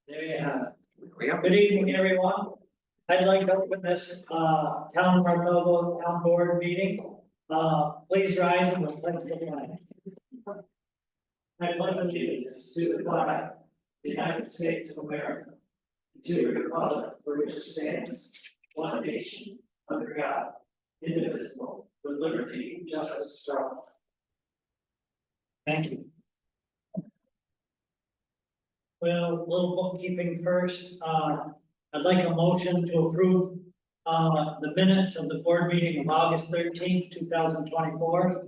There you have it. Good evening, everyone. I'd like to open this town of North Noble Town Board meeting. Please rise and we'll pledge the flag. I pledge allegiance to the flag of the United States of America, and to the republic for which it stands, one nation, under God, indivisible, with liberty and justice for all. Thank you. Well, a little bookkeeping first. I'd like a motion to approve the minutes of the board meeting of August 13th, 2024.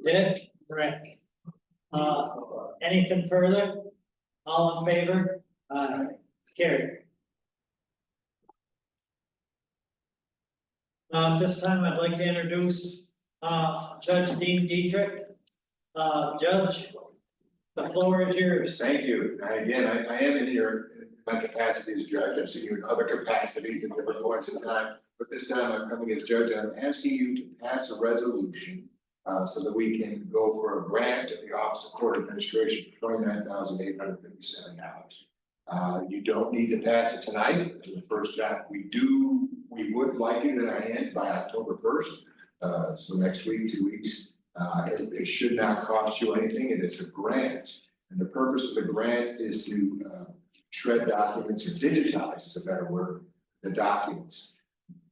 Dick, Rick. Anything further? All in favor? Carried. This time I'd like to introduce Judge Dean Dietrich. Judge, the floor is yours. Thank you. Again, I am in here in my capacity as judge. I've seen you in other capacities at different points in time, but this time I'm coming as judge. I'm asking you to pass a resolution so that we can go for a grant to the Office of Court Administration for $29,857. You don't need to pass it tonight. This is the first time we would like it in our hands by October 1st. So next week, 2 weeks. It should not cost you anything. It is a grant. And the purpose of the grant is to shred documents or digitize, is a better word, the documents.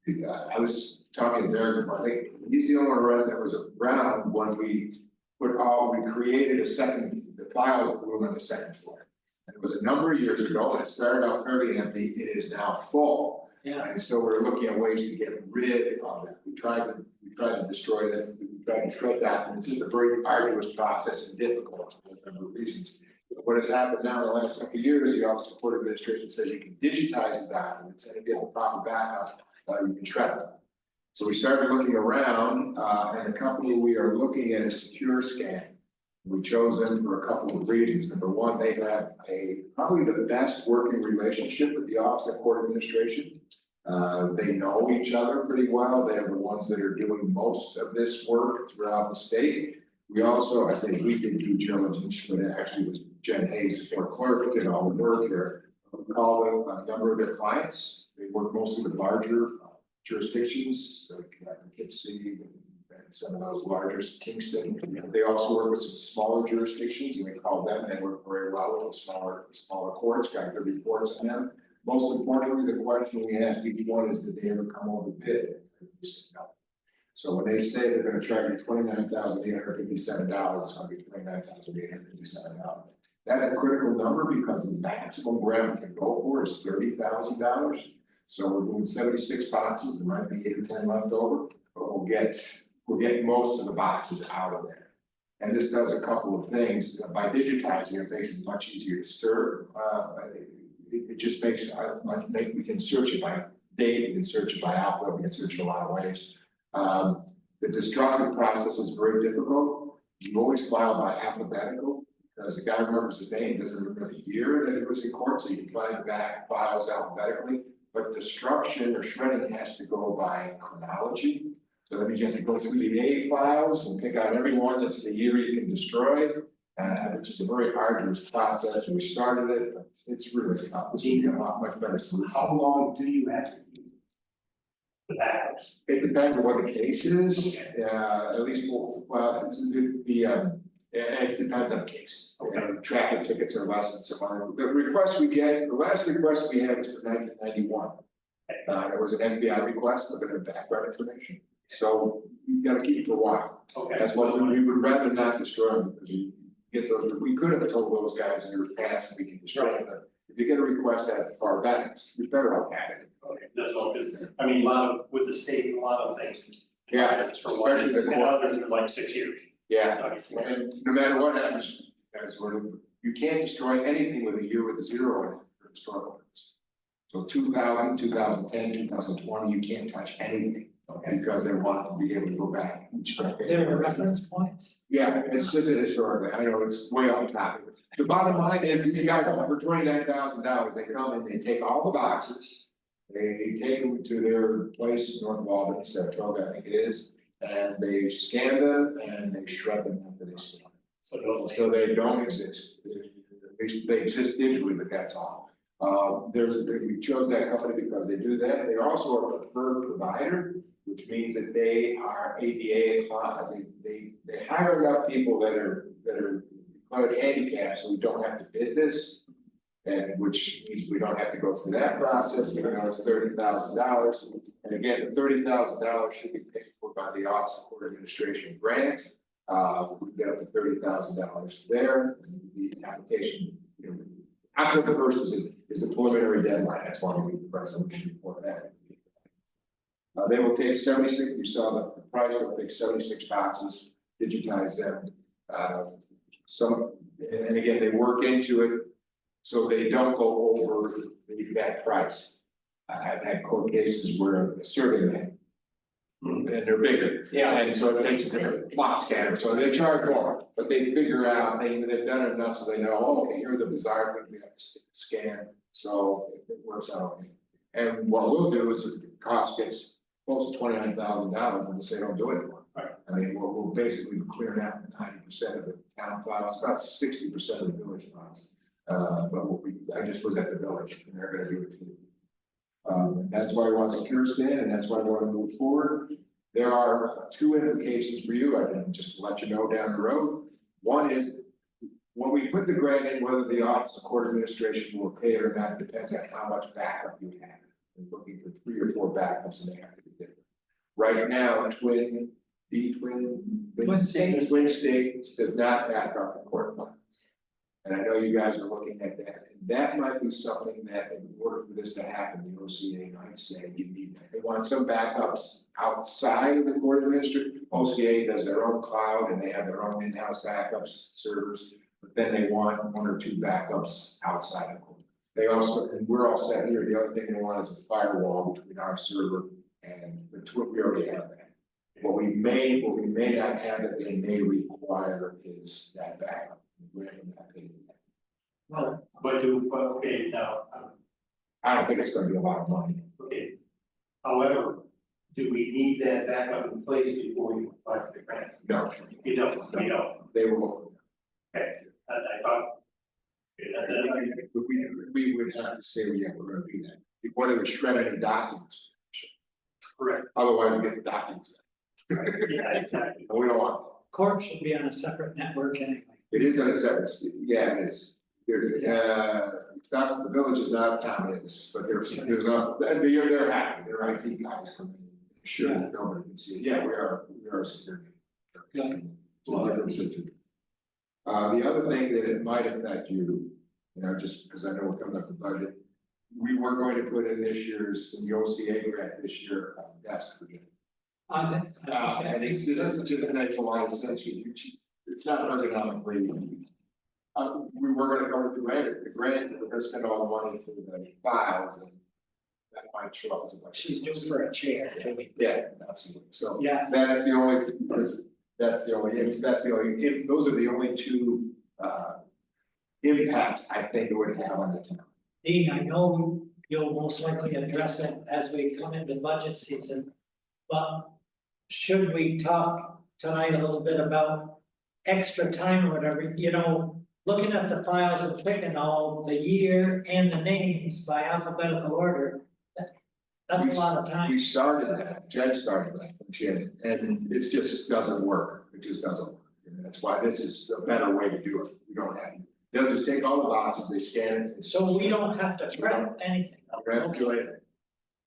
I was talking to Derek before. I think he's the only one that was around when we created the file room on the second floor. And it was a number of years ago, and it started out fairly empty. It is now full. Yeah. And so we're looking at ways to get rid of that. We tried to destroy that. We tried to shred documents. It's a very arduous process and difficult for a number of reasons. But what has happened now in the last couple of years, the Office of Court Administration says you can digitize the documents, and if you have a proper backup, you can shred them. So we started looking around, and the company we are looking at is Secure Scan. We chose them for a couple of reasons. Number one, they have probably the best working relationship with the Office of Court Administration. They know each other pretty well. They're the ones that are doing most of this work throughout the state. We also, I say we did due diligence, but it actually was Jen Hayes, our clerk, did all the work here. We called a number of their clients. They work mostly with larger jurisdictions, like Poughkeepsie and some of those larger, Kingston. They also work with some smaller jurisdictions, and we called them. They work very well with the smaller courts, got good reports on them. Most importantly, the question we asked each one is, did they ever come over bid? We said no. So when they say they're going to charge you $29,857, it's going to be $29,857. That's a critical number because the maximum grant we can go for is $30,000. So we're doing 76 boxes. There might be 8 or 10 left over, but we'll get most of the boxes out of there. And this does a couple of things. By digitizing, it makes it much easier to serve. It just makes we can search it by date, we can search it by alphabet, we can search it a lot of ways. The destructive process is very difficult. You always file by alphabetical because the guy remembers the name, doesn't remember the year that it was in court, so you can find the back files alphabetically. But destruction or shredding has to go by chronology. So that means you have to go through the A files and pick out every one that's the year you can destroy. Which is a very arduous process, and we started it, but it's really tough. It's a much better solution. How long do you have to do the backups? It depends on what the case is, at least, it depends on the case. Okay, traffic tickets are less than some other. The request we get, the last request we had was for 1991. It was an FBI request, looking at background information. So you got to keep it for a while. Okay. That's what we would rather not destroy them because you get those. We could have told those guys in the past we can destroy them. If you get a request that far back, you're better off having it. Okay, that's all, because I mean, a lot of, with the state, a lot of things. Yeah, It's for one, especially the and others are like 6 years. Yeah, and no matter what happens, you can't destroy anything with a year with a 0 in it for historical purposes. So 2000, 2010, 2020, you can't touch anything. Okay, because they want to be able to go back each day. There were reference points. Yeah, it's just a historically, I know it's way off topic. The bottom line is these guys come for $29,000. They come and they take all the boxes. They take them to their place north of Albany, Saratoga, I think it is, and they scan them and they shred them after they scan them. So they don't exist. they exist digitally, but that's all. We chose that company because they do that. They're also a preferred provider, which means that they are ADA inclined. They hire enough people that are declared handicapped, so we don't have to bid this. And which means we don't have to go through that process, even though it's $30,000. And again, the $30,000 should be paid for by the Office of Court Administration grants. We get up to $30,000 there. And the application, October 1st is the preliminary deadline. That's why we need the resolution for that. They will take 76. You saw the price. They'll take 76 boxes, digitize them. And again, they work into it so they don't go over that price. I've had court cases where a survey man, and they're bigger. Yeah. And so it takes a plot scanner, so they charge more, but they figure out, they've done it enough so they know, oh, okay, here's the bizarre thing we have to scan, so it works out. And what we'll do is if the cost gets close to $29,000, we'll say don't do it anymore. Right. I mean, we'll basically be clearing out 90% of the town files, about 60% of the village files. But I just was at the village and they're gonna do it too. And that's why we want secure stand and that's why we want to move forward. There are two implications for you, I can just let you know down the road. One is, when we put the grant in, whether the Office of Court Administration will pay it or not, depends on how much backup you have. We're looking for 3 or 4 backups and they have to be different. Right now, Twin State does not back up the court file. And I know you guys are looking at that, and that might be something that in order for this to happen, the OCA might say you need that. They want some backups outside of the court administration. OCA does their own cloud and they have their own in-house backups servers, but then they want 1 or 2 backups outside of court. They also, and we're all set here, the other thing they want is a firewall between our server and the two. We already have that. What we may not have that they may require is that backup. We haven't paid that. Well, Okay, now, I don't think it's gonna be a lot of money. okay. However, do we need that backup in place before we apply for the grant? No. You don't. They will. Okay, I thought. We would have to say, yeah, we're gonna do that. Before they would shred any documents. Correct. Otherwise, we get the documents. Yeah, exactly. And we don't want court should be on a separate network anyway. it. It is on a separate, yeah, it is. It's not, the village is not a town, it is, but there's not, they're happy, their IT guys come in. Sure, that nobody can see it. Yeah, we are security. Good. The other thing that it might affect you, just because I know we're coming up to budget, we were going to put in this year's, in the OCA grant this year, desk for you. And it's just makes a lot of sense. It's not ergonomically. We were gonna go with the grant, we're gonna spend all the money for the files and that might show up as a bunch. She's due for a chair. Yeah, absolutely. So Yeah, those are the only 2 impacts I think it would have on the town. Dean, I know you'll most likely address it as we come into budget season. But should we talk tonight a little bit about extra time or whatever, looking at the files and picking all the year and the names by alphabetical order. That's a lot of time. We started that, Jed started that, Jed, and it just doesn't work, it just doesn't work. And that's why this is a better way to do it, we don't have, they'll just take all the boxes, they scan it. So we don't have to print anything. We have to do it.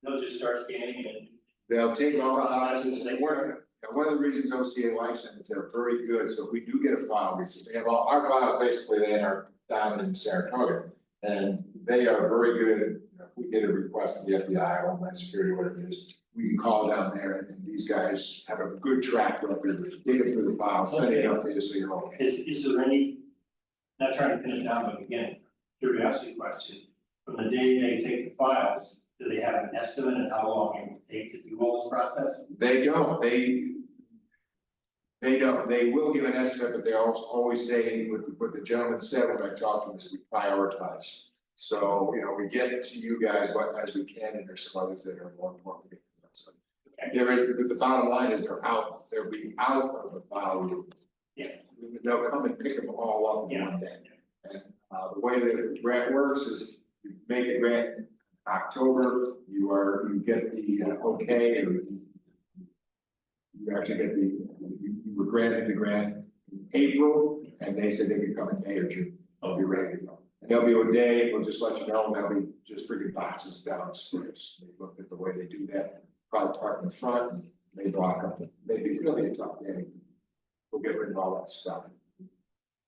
They'll just start scanning and. They'll take all the boxes, and one of the reasons OCA likes them is they're very good, so if we do get a file, they have all, our files basically, they are down in Saratoga. And they are very good, if we get a request from the FBI, Homeland Security, whatever it is, we can call down there and these guys have a good track record, digging through the files, sending it out to you, so you're okay. Is there any, not trying to pin it down, but again, curiosity question, from the day they take the files, do they have an estimate of how long it will take to do all this process? They don't, they will give an estimate, but they also always say, what the gentleman said when I talked to him is we prioritize. So, we get to you guys as we can, and there's some others that are more important. So, the bottom line is they'll be out of the file. Yeah. They'll come and pick them all up in Yeah. one day. And The way the grant works is you make a grant in October, you get the okay, or you actually get you were granted the grant in April, and they said they could come in May or June, I'll be ready to go. And there'll be a day, we'll just let you know, they'll be just bringing boxes downstairs. They looked at the way they do that, probably park in the front, and they block up, maybe really a tough day. We'll get rid of all that stuff,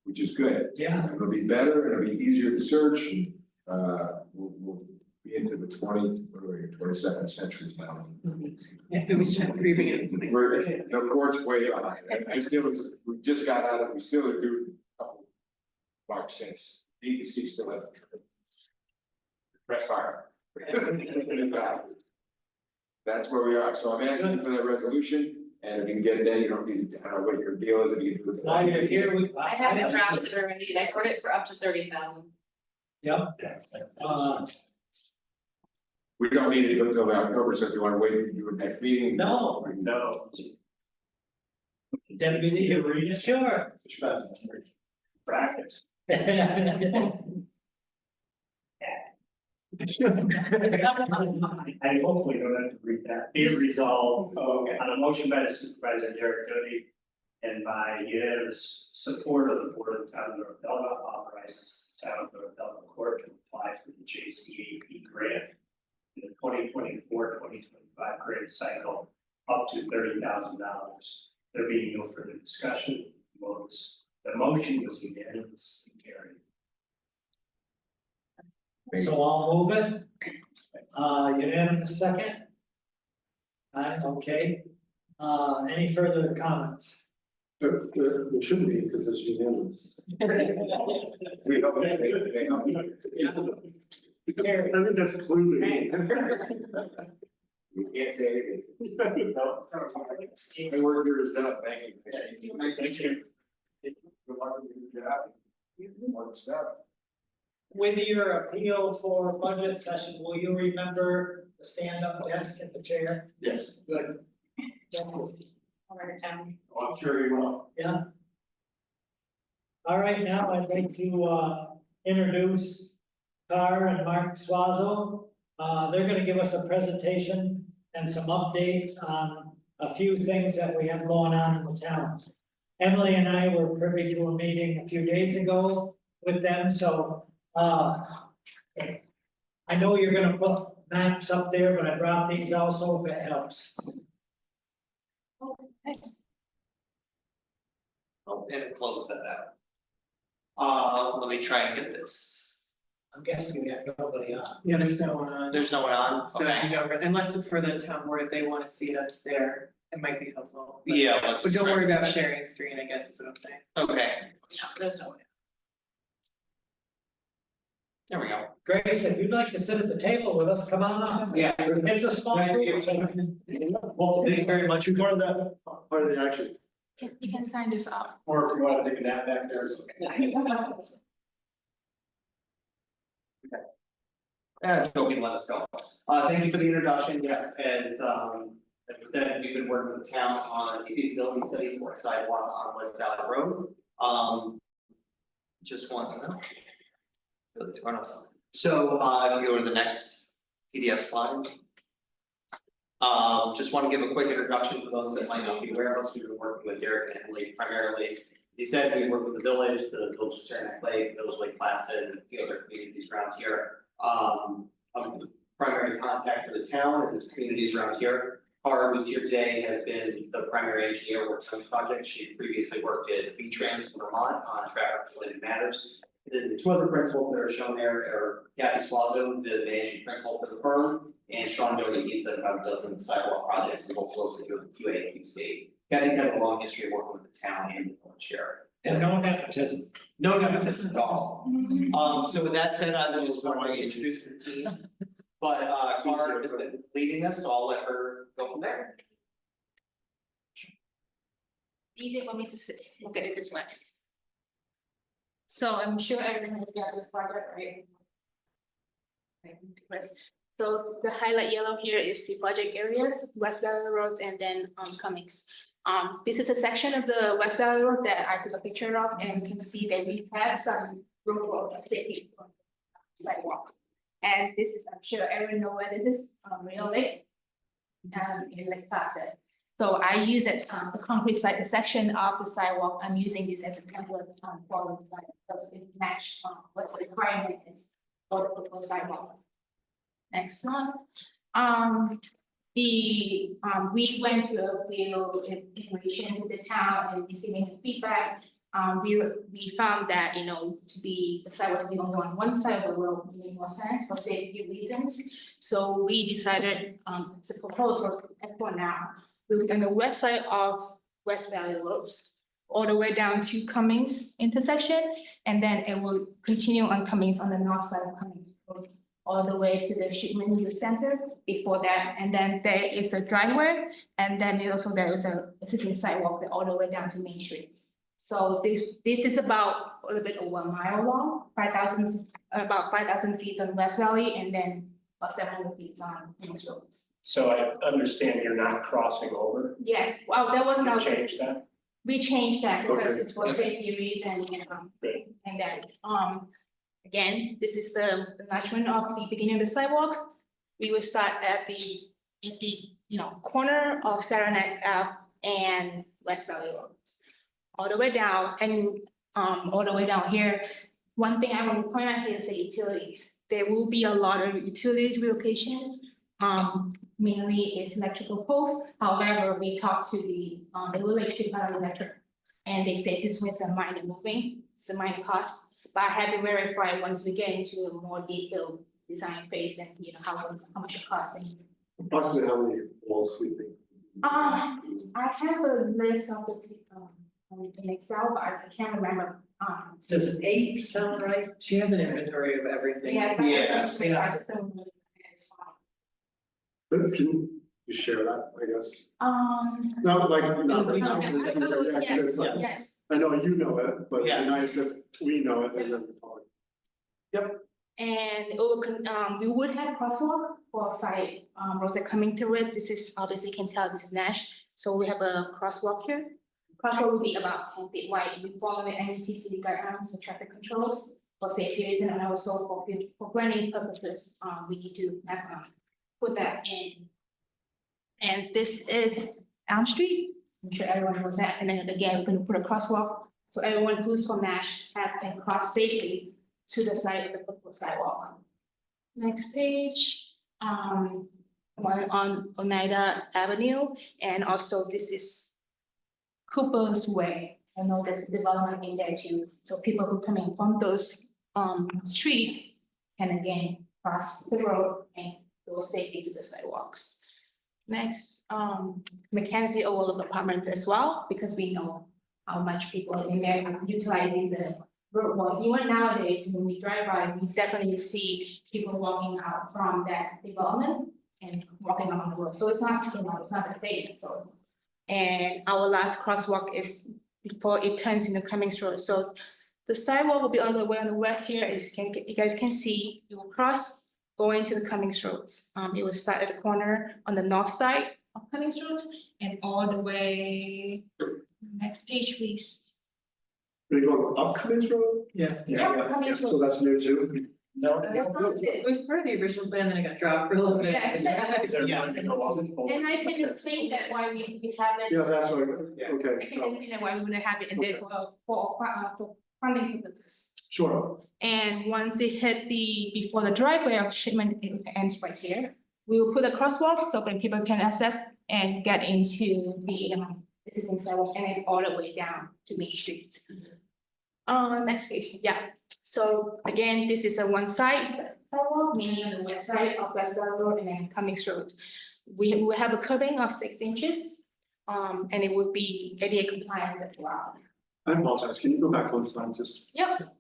which is good. Yeah, It'll be better, it'll be easier to search, and, we'll be into the 22nd century now. Yeah, we should agree it. We're, the court's way behind, I still, we just got out of, we still are doing a couple March since, DEC still has. Press fire. That's where we are, so I'm asking for that resolution, and if you can get it done, you don't need, I don't know what your deal is, if you can do it. while you're here, I have it drafted already, I wrote it for up to 30,000. Yep, We don't need it until October, so if you wanna wait and do it next meeting. no, No. Deputy, you read it, sure. Which doesn't. Practice. I hopefully don't have to read that. Be it resolved on a motion by the supervisor Derek Doty and by unanimous support of the board of the town of North Belmont authorizes the town of North Belmont court to apply for the JCAP grant in the 2024-2025 grant cycle up to $30,000. There being no further discussion, the motion was unanimously carried. So I'll move it. Unanimous second? Okay. Any further comments? There shouldn't be, because it's unanimous. We hope they help you. Carry. I think that's clearly. We can't say anything. My work here is done, thank you. Thank you. Good luck with your job. More stuff. With your appeal for budget session, will you remember the stand-up desk and the chair? Yes, Good. Thank you. I'll write it down. I'm sure you will. Yeah. All right, now I'd like to introduce Carr and Mark Swazo. They're gonna give us a presentation and some updates on a few things that we have going on in the town. Emily and I were privy to a meeting a few days ago with them, so I know you're gonna put maps up there, but I brought these also if it helps. Oh, and close that out. Let me try and get this. I'm guessing we have nobody on. Yeah, there's no one on. There's no one on, So okay? you don't, unless for the town board, if they wanna see it up there, it might be helpful. But- Yeah, let's. But don't try- worry about sharing screen, I guess is what I'm saying. Okay, let's No, just, there's no way. there we go. Grace, if you'd like to sit at the table with us, come on up. Yeah. It's a small Nice to group. Well, thank you very much. Part of that, part of the action. You can sign this out. Or if you want to take a nap back there, it's okay. Toby, let us go. Thank you for the introduction, yeah, as said, we've been working with the town on a feasibility study for a sidewalk on West Valley Road. Just one, so, if you go to the next PDF slide. Just want to give a quick introduction for those that might not be aware of us, we've been working with Derek and Emily primarily. He said we work with the village of Saranac Lake, Village Lake Placid, and the other communities around here. I'm the primary contact for the town and the communities around here. Carr, who's here today, has been the primary engineer working on the project. She previously worked at V-Trans in Vermont on traffic related matters. And then the two other principals that are shown there are Kathy Swazo, the managing principal for the firm, and Sean Doty, he's done about a dozen sidewalk projects and both local QA and QC. Kathy's had a long history of working with the town and the village here. And no nepotism. No nepotism at all. So with that said, I just want to introduce the team. But Carr has been leading this, so I'll let her go from there. Easy for me to look at it this way. So I'm sure everyone has got this project, right? Yes. So the highlight yellow here is the project areas, West Valley Road and then Cummings. This is a section of the West Valley Road that I took a picture of, and you can see that we have some road for safety sidewalk. And this is, I'm sure everyone know where this is, Real Lake. In Lake Placid. So I use it, the concrete side, the section of the sidewalk, I'm using this as a template, for the design, because it match, what the requirement is for the proposed sidewalk. Next one, we went through a few iteration with the town and receiving the feedback. We found that, you know, the sidewalk to be only on one side of the road would make more sense for safety reasons. So we decided, to propose for now, we're on the west side of West Valley Roads, all the way down to Cummings intersection, and then it will continue on Cummings on the north side of Cummings Roads, all the way to the Shipment Youth Center before that, and then there is a driveway, and then there is a existing sidewalk that all the way down to Main Street. So this is about a little bit over a mile long, about 5,000 feet on West Valley, and then about 700 feet on Kings Road. So I understand you're not crossing over, Yes, well, that wasn't, you changed that? we changed that because Okay. it's for safety reason, Great. and then, again, this is the enlargement of the beginning of the sidewalk. We will start at the, corner of Saranac Ave and West Valley Road. All the way down and, all the way down here. One thing I want to point out here is the utilities. There will be a lot of utilities relocations. Mainly is electrical poles. However, we talked to the relationship electric. And they say this was a minor moving, it's a minor cost, but I have to verify once we get into a more detailed design phase and how much it costs. Approximately how many walls we think? I have a list of the, in Excel, but I can't remember, Does 8 sound right? She has an inventory of everything. yes, I just don't know. But can you share that, I guess? Not Yes, like, yes. I know you know it, but Yeah. it'd be nice if we know it and then the public. And it will we would have crosswalk for side roads that coming through it. This is obviously you can tell this is Nash. So we have a crosswalk here. Crosswalk will be about 10 feet wide. We follow the MUTC guidelines and traffic controls for safety reason and also for planning purposes. We need to have put that in. And this is Elm Street. I'm sure everyone knows that. And then again, we're gonna put a crosswalk. So everyone who's from Nash can cross safely to the side of the proposed sidewalk. Next page, one on Oneida Avenue, and also this is Cooper's Way. I know there's development in there too, so people who come in from those street can again cross the road and go safely to the sidewalks. Next, Mackenzie Oval Apartment as well, because we know how much people in there are utilizing the road. Well, even nowadays, when we drive by, we definitely see people walking out from that development and walking on the road. So it's not, it's not the same, so. And our last crosswalk is before it turns into Cummings Road. So the sidewalk will be all the way on the west here, as you guys can see, it will cross going to the Cummings Roads. It will start at the corner on the north side of Cummings Roads and all the way, next page, please. Are you going up Cummings Road? Yeah. Cummings So Road. that's new too. No, It was part of the original plan, then it got dropped for a little bit. Yes. is there Yes. one to go up? And I can explain that why we have it. Yeah, that's right, Yeah. I okay, can so, explain that why we're gonna have it in there for funding purposes. sure, And once it hit before the driveway of shipment, it ends right here. We will put a crosswalk so when people can access and get into the existing sidewalk and then all the way down to Main Street. Next page, yeah. So again, this is a one side sidewalk, meaning on the west side of West Valley Road and then Cummings Road. We will have a curving of 6 inches, and it would be ADA compliant as well. I apologize, can you go back one slide, just, Yep,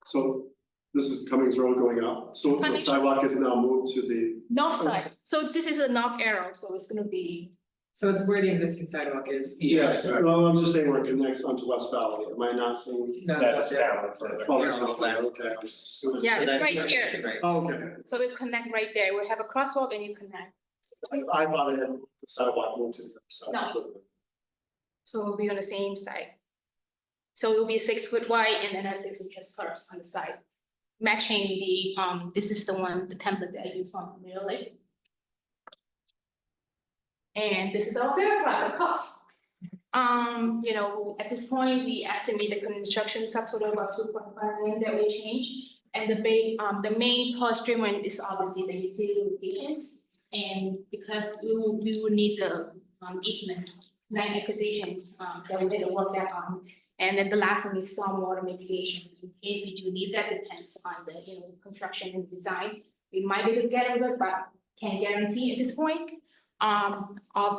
so this is Cummings Road going up, so the Cummings- sidewalk is now moved to the, north side. So this is a north arrow, so it's gonna be. So it's where the existing sidewalk is. yes, well, I'm just saying where it connects onto West Valley, am I not saying? No, That's not there. down further. Oh, that's not, okay, so this- Yeah, it's That's right here. right. Oh, okay, So we connect right there. We have a crosswalk and you connect. I thought it had the sidewalk moved to the other side. No. So we'll be on the same side. So it will be 6 foot wide and then a 6 inch curves on the side. Matching the, this is the one, the template that I use from Middle Lake. And this is our fair product cost. You know, at this point, we estimate the construction subtotal about 2.5 million that will change. And the main cost driven is obviously the utility locations. And because we will need the easements, land acquisitions, that we need to work out on. And then the last one is stormwater mitigation. In case we do need that, depends on the, you know, construction and design. We might be able to get it, but can't guarantee at this point.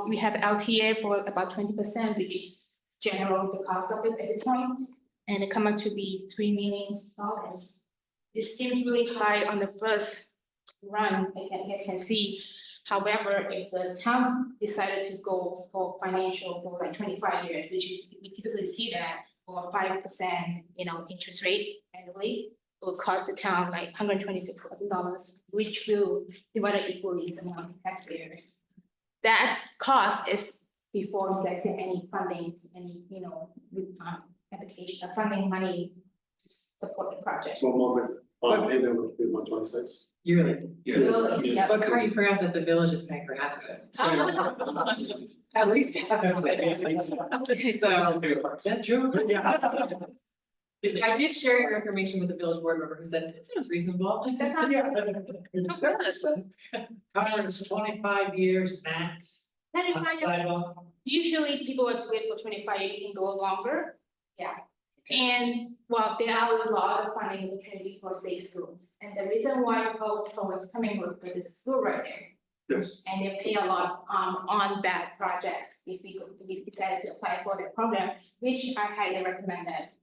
We have LTA for about 20%, which is general the cost of it at this point, and it come out to be $3 million. This seems really high on the first run, like you guys can see. However, if the town decided to go for financial for like 25 years, which is, we typically see that, or 5%, you know, interest rate annually, it will cost the town like $126,000, which will divide it equally among taxpayers. That cost is before you guys get any fundings, any, you know, application, funding money to support the project. So moment, payment would be 126. Yearly. Really, yeah. But Carrie, you forgot that the village is paying for half of it. So at least half of it. So Is that true? I did share your information with the village board member who said, it sounds reasonable. That's not. Covers 25 years max on 25 sidewalk. Usually people would wait for 25 years, you can go longer, yeah. And well, there are a lot of funding opportunity for safe school. And the reason why Hope is coming with this is school right there. Yes. And they pay a lot on that projects if we decided to apply for the program, which I highly recommend that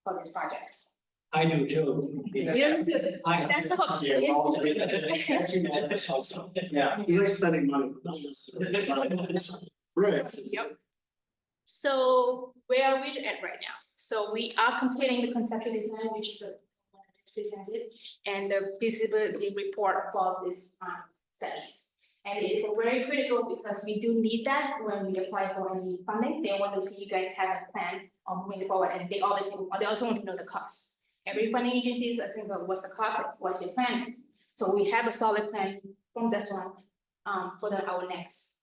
for these projects. I do too. We don't do it. I- That's the hope. Yeah, well, actually, no, that's also- Yeah. You like spending money, not necessarily. Right. Yep. So where are we at right now? So we are completing the conceptual design, which is the one that's presented, and the feasibility report for this studies. And it is very critical because we do need that when we apply for any funding. They want to see you guys have a plan on moving forward, and they also want to know the cost. Every funding agency is asking about what's the cost, what's your plan is. So we have a solid plan from this one for our next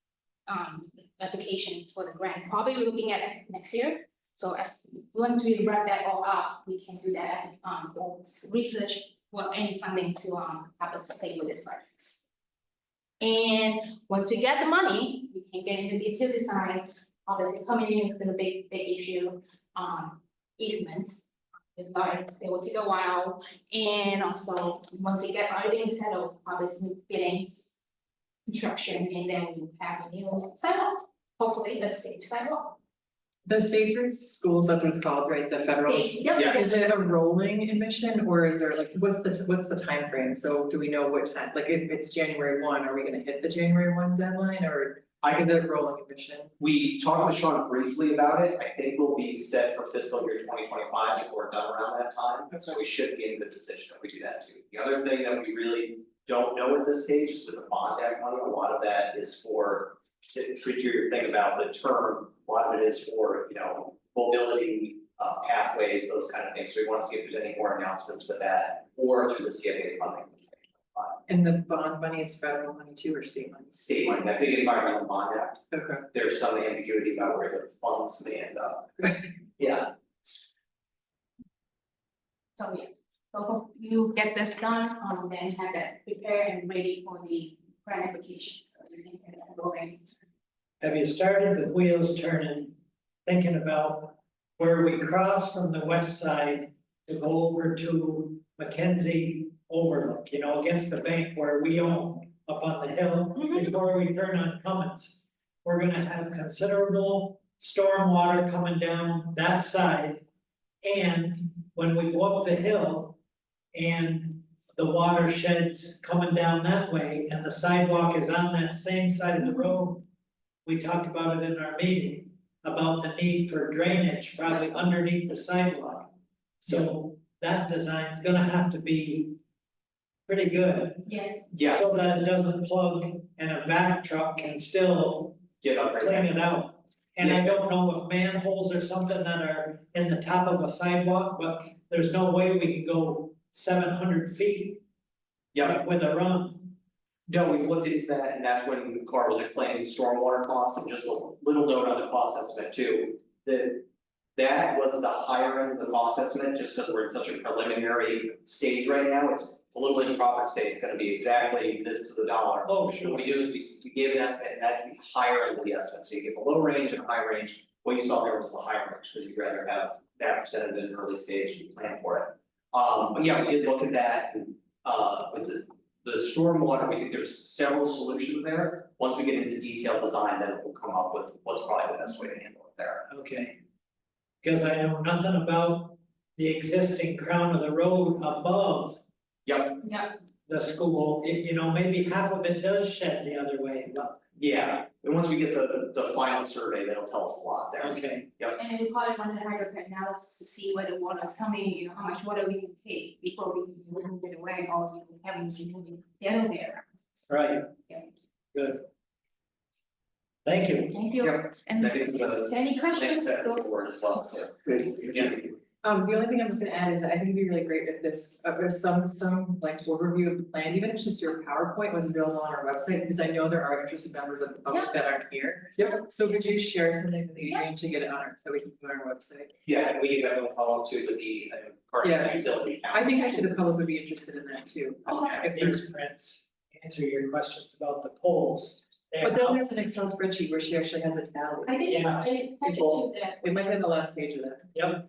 applications for the grant. Probably we're looking at it next year. So as once we wrap that all up, we can do that research for any funding to help us to pay with these projects. And once we get the money, we can get into detail design. Obviously, coming in is gonna be big issue. Easements, they will take a while. And also, once we get everything settled, obviously biddings, construction, and then we have a new sidewalk, hopefully a safe sidewalk. The Safer Schools, that's what it's called, right, the federal, Safe, yep. is it a rolling admission, or is there like, what's the time frame? So do we know what time, like if it's January 1, are we gonna hit the January 1 deadline, or is it a rolling admission? We talked with Sean briefly about it, I think we'll be set for fiscal year 2025 if we're done around that time, so we should be in a good position if we do that too. The other thing that we really don't know at this stage is with the bond act money, a lot of that is for, to your thing about the term, a lot of it is for, you know, mobility, pathways, those kind of things, so we wanna see if there's any more announcements with that, or through the CFA funding. And the bond money is federal money too, or state money? State money, I think environmental bond act, Okay. there's some ambiguity about where the funds may end up. Yeah. So yeah, so hope you get this done, then have that prepared and ready for the grant applications, so you can get that going. Have you started the wheels turning, thinking about where we cross from the west side to go over to Mackenzie Overlook, you know, against the bank where we own up on the hill, Mhm. before we turn on Cummins? We're gonna have considerable storm water coming down that side. And when we go up the hill and the watershed's coming down that way and the sidewalk is on that same side of the road, we talked about it in our meeting, about the need for drainage probably underneath the sidewalk. So that design's gonna have to be pretty good, Yes, Yeah, so that it doesn't plug and a vac truck can still get up right clean there. it out. And I don't know if manholes or something that are in the top of a sidewalk, but there's no way we can go 700 feet. With a run. No, we've looked into that, and that's when Carl was explaining stormwater costs, and just a little note on the cost estimate too. That was the higher end of the cost estimate, just because we're in such a preliminary stage right now, it's a little improper to say it's gonna be exactly this to the dollar. Oh, What sure. we do is we gave an estimate, and that's the higher end of the estimate, so you give a low range and a high range. What you saw there was the higher range, because you'd rather have that percentage in an early stage and plan for it. But yeah, we did look at that, and with the stormwater, we think there's several solutions there. Once we get into detailed design, then we'll come up with what's probably the best way to handle it there. Okay. Because I know nothing about the existing crown of the road above Yep, Yeah, the school. You know, maybe half of it does shed the other way, but, yeah, and once we get the final survey, that'll tell us a lot there. okay. and then we probably want to hydro analysis to see where the water is coming, you know, how much water we can take before we move it away, or having to move it down there. Right. Yeah. Good. Thank you. Thank you. Yep. And And I think the any plan questions? set for the board as well too. Yeah. The only thing I'm just gonna add is that I think it'd be really great if this, there's some like overview of the plan, even if just your PowerPoint was available on our website, because I know there are interested members of the public that aren't here. Yep. So could you share something with Adrian to get it on our, so we can put it on our website? Yeah, and we can have a follow up too with the part of Yeah. the utility account. I think actually the public would be interested in that too. Okay. If there's, These prints answer your questions about the poles. They're but then out- there's an Excel spreadsheet where she actually has a tally. I think, Yeah. I People- should that. It might be on the last page of that. Yep.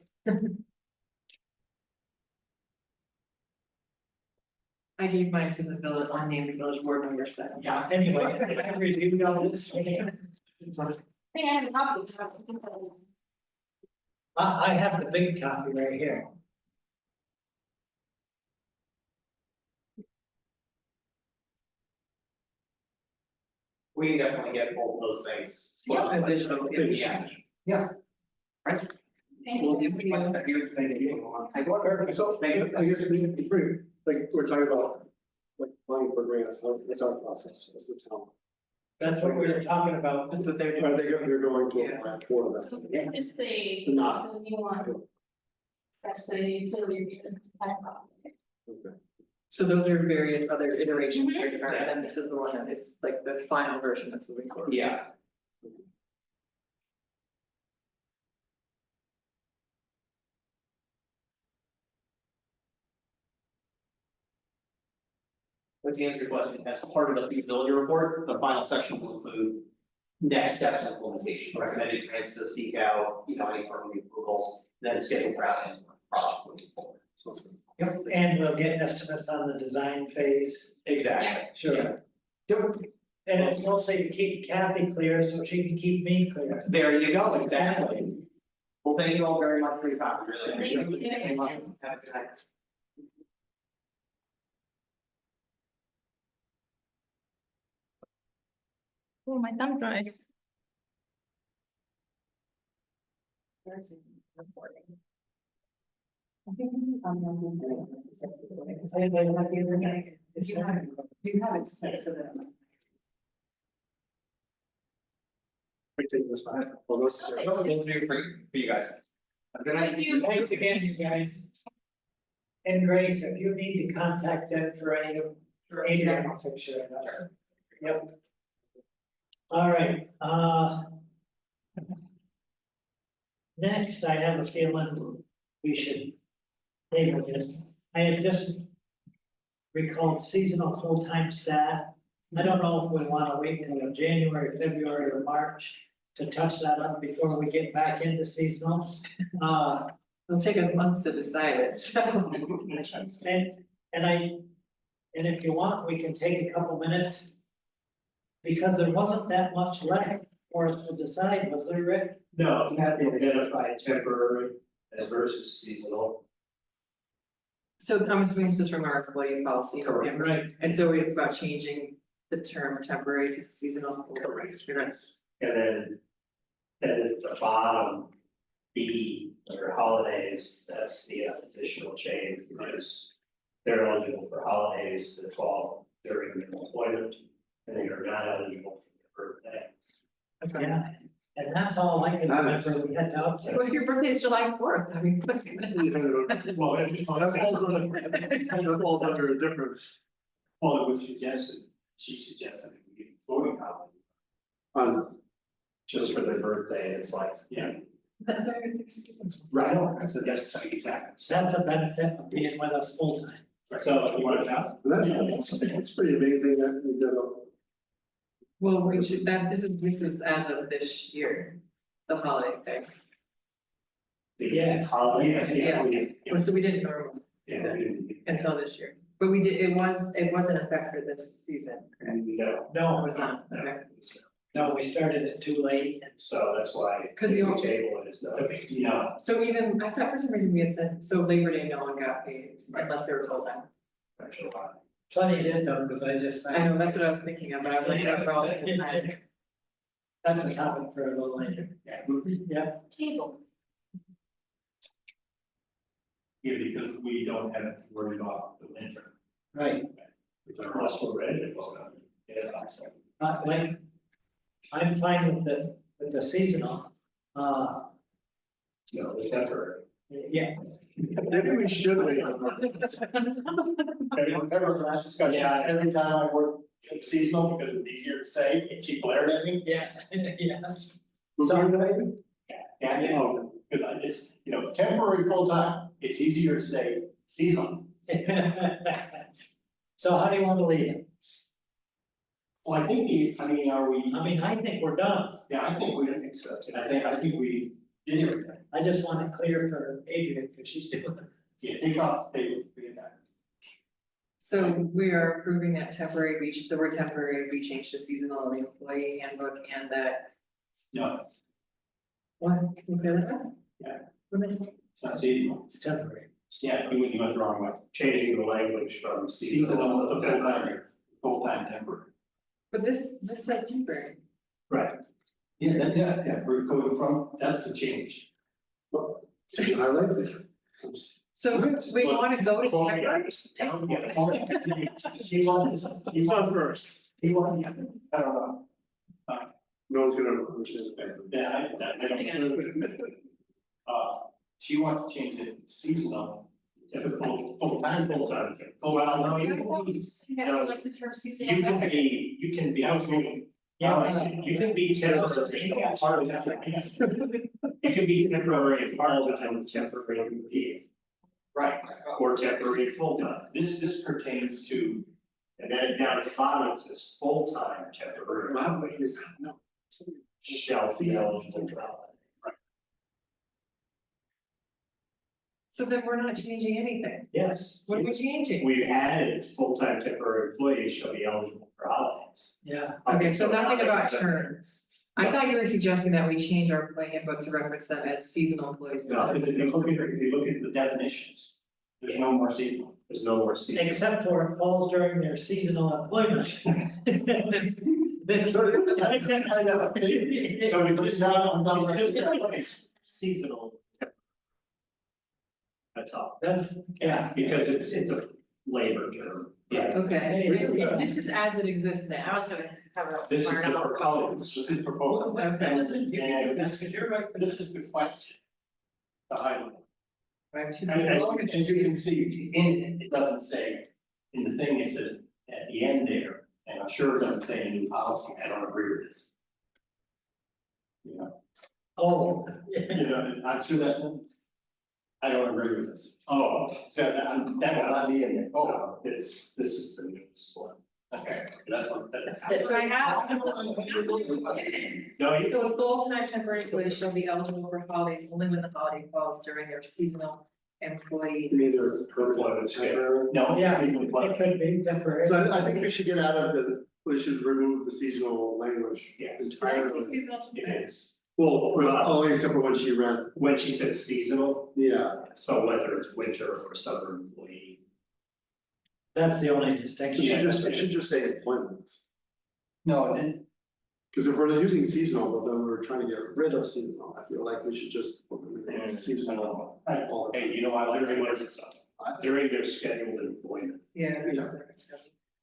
I gave mine to the village, unnamed village board member, so. Yeah, anyway, I reviewed all this. I think I have a copy. So I think I have the big copy right here. We can definitely get both of those things. Yeah. Additional Yeah. information. Thank We'll you. give you one that you're thinking. So, I guess we, like, we're talking about, like, applying for grants, what's our process, what's the town? That's what we were talking about. That's what they're doing. Are they're going to apply for So that? this is the Not. the new one. That's the utility. Okay. So those are various other iterations, Mhm. right, and then this is the one that is like the final version that's moving forward. Yeah. But to answer your question, as part of the feasibility report, the final section will include next steps in implementation, recommended grants to seek out, any permitting approvals, then schedule for out and project moving forward. Sounds good. Yep, and we'll get estimates on the design phase. Exactly. Sure. Yep. And it's mostly to keep Kathy clear so she can keep me clear. There you go, exactly. Well, thank you all very much for your time, we really appreciate Thank you. it. Have a good night. Oh, my thumb drive. You have it set so that. We take this back, well, those. Okay. We'll do for you guys. Have a good night. Thank you. Thanks again, you guys. And Grace, if you need to contact them for any of, Adrian, I'll fix it up. Yep. All right, next, I have a feeling we should table this. I had just recalled seasonal full-time staff. I don't know if we wanna wait until January, February, or March to touch that up before we get back into seasonal. It'll take us months to decide it, so. And if you want, we can take a couple minutes. Because there wasn't that much left for us to decide, was there, Rick? No, you have to identify temporary as versus seasonal. So I'm assuming this is from our employee policy. Correct. Right. And so it's about changing the term temporary to seasonal. Correct. And then at the bottom, B, or holidays, that's the additional change, because they're eligible for holidays that fall during their employment, and they are not eligible for their birthday. Yeah, And that's all I can remember, Nice. we had to update. Well, your birthday is July 4th, I mean, what's gonna happen? Well, That falls under a different, well, it was suggested, she suggested we get voting holiday just for their birthday, it's like, yeah. Right, that's exactly. That's a benefit of being with us full time. So you want it out? that's pretty amazing that we did. Well, we should, this is as of this year, the holiday thing, Yes. Yes, yeah, so we didn't normally yeah, until this year. But we did, it was in effect for this season, correct? no, No, It was not, okay. no, we started it too late. so that's why. 'Cause the old- table is the big deal. So even, I thought for some reason we had said, so Labor Day, no one got paid unless they were full time. Plenty did though, because I just. I know, that's what I was thinking of, but I was like, that's for all the time. That's a topic for a little later. Yeah, Table. Yeah, because we don't have to worry about the winter. right. If they're also ready to go down. Yeah, Like, I'm fine with the seasonal, no, it's temporary. yeah. Maybe we should wait. Remember last discussion, every time I work seasonal, because it's easier to say, and she glared at me. Yeah, yeah. So, Yeah, because it's, temporary full time, it's easier to say seasonal. So how do you want to leave it? Well, I think, are we? I mean, I think we're done. Yeah, I think we accept it, I think we did everything. I just want it clear for Adrian, because she's doing it. Yeah, take off the table, we get that. So we are approving that temporary, the word temporary, we changed to seasonal in the employee handbook and that, No, what, can you say that? Yeah. What is it? it's not seasonal. It's temporary. Yeah, you went the wrong way. Changing the language from seasonal to full-time temporary. But this says temporary. Right. Yeah, we're going from, that's the change. I like it. So we wanna go to temporary. She wants, Who's on first? he wants, I don't know. No one's gonna understand. Yeah, I don't. She wants to change it seasonal, if it's full-time, well, no, you Like the term seasonal. you can be, you can be. You can be temporary, part of that. You can be temporary as part of the time, temporary employee. Right, or temporary full-time. This pertains to, and then down at the bottom it says full-time temporary employees shall be eligible for holiday. So then we're not changing anything. Yes. What are we changing? We've added full-time temporary employees shall be eligible for holidays. Yeah, Okay, so nothing about terms. I thought you were suggesting that we change our employee handbook to reference them as seasonal employees. No, because if you look at the definitions, there's no more seasonal. There's no more seasonal. except for it falls during their seasonal employment. So we just not, seasonal. That's all. That's, Yeah, because it's a labor term. Yeah. Okay, and this is as it exists now. I was gonna cover up. This is the proposal, this is proposal. Okay. And this is the question. The item. Right, to And be- as you can see, in it doesn't say, in the thing, it says at the end there, and I'm sure it doesn't say in the policy, I don't agree with this. You know, oh. I'm sure that's. I don't agree with this. Oh, so that will not be in there. Oh, this is the newest one. Okay, that's what. That's what I have. No, you. So a full-time temporary employee shall be eligible for holidays only when the holiday falls during their seasonal employee. Either permanent or temporary. No. Yeah, it's even it like- could be temporary. So I think we should get out of we should remove the seasonal language Yes. Did I say entirely. seasonal just It then? is. Well, only except for when she read, When she said seasonal, yeah, so whether it's winter or summer employee. That's the only it distinction. should just say employment. No, then. Because if we're using seasonal, but then we're trying to get rid of seasonal, I feel like we should just. Seasonal. all the time. Hey, you know, I like during their scheduled employment, Yeah.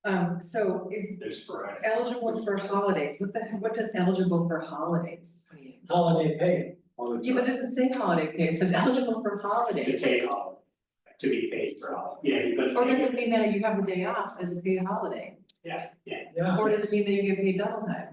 Yeah. So is they're sporadic. eligible for holidays, what does eligible for holidays mean? holiday pay. all the Yeah, but it time. doesn't say holiday pay, it says eligible for To holidays. take off, to be paid for all, yeah, because. Or does it mean that you have a day off as a paid holiday? Yeah, Yeah, Or does it mean that you get paid double time?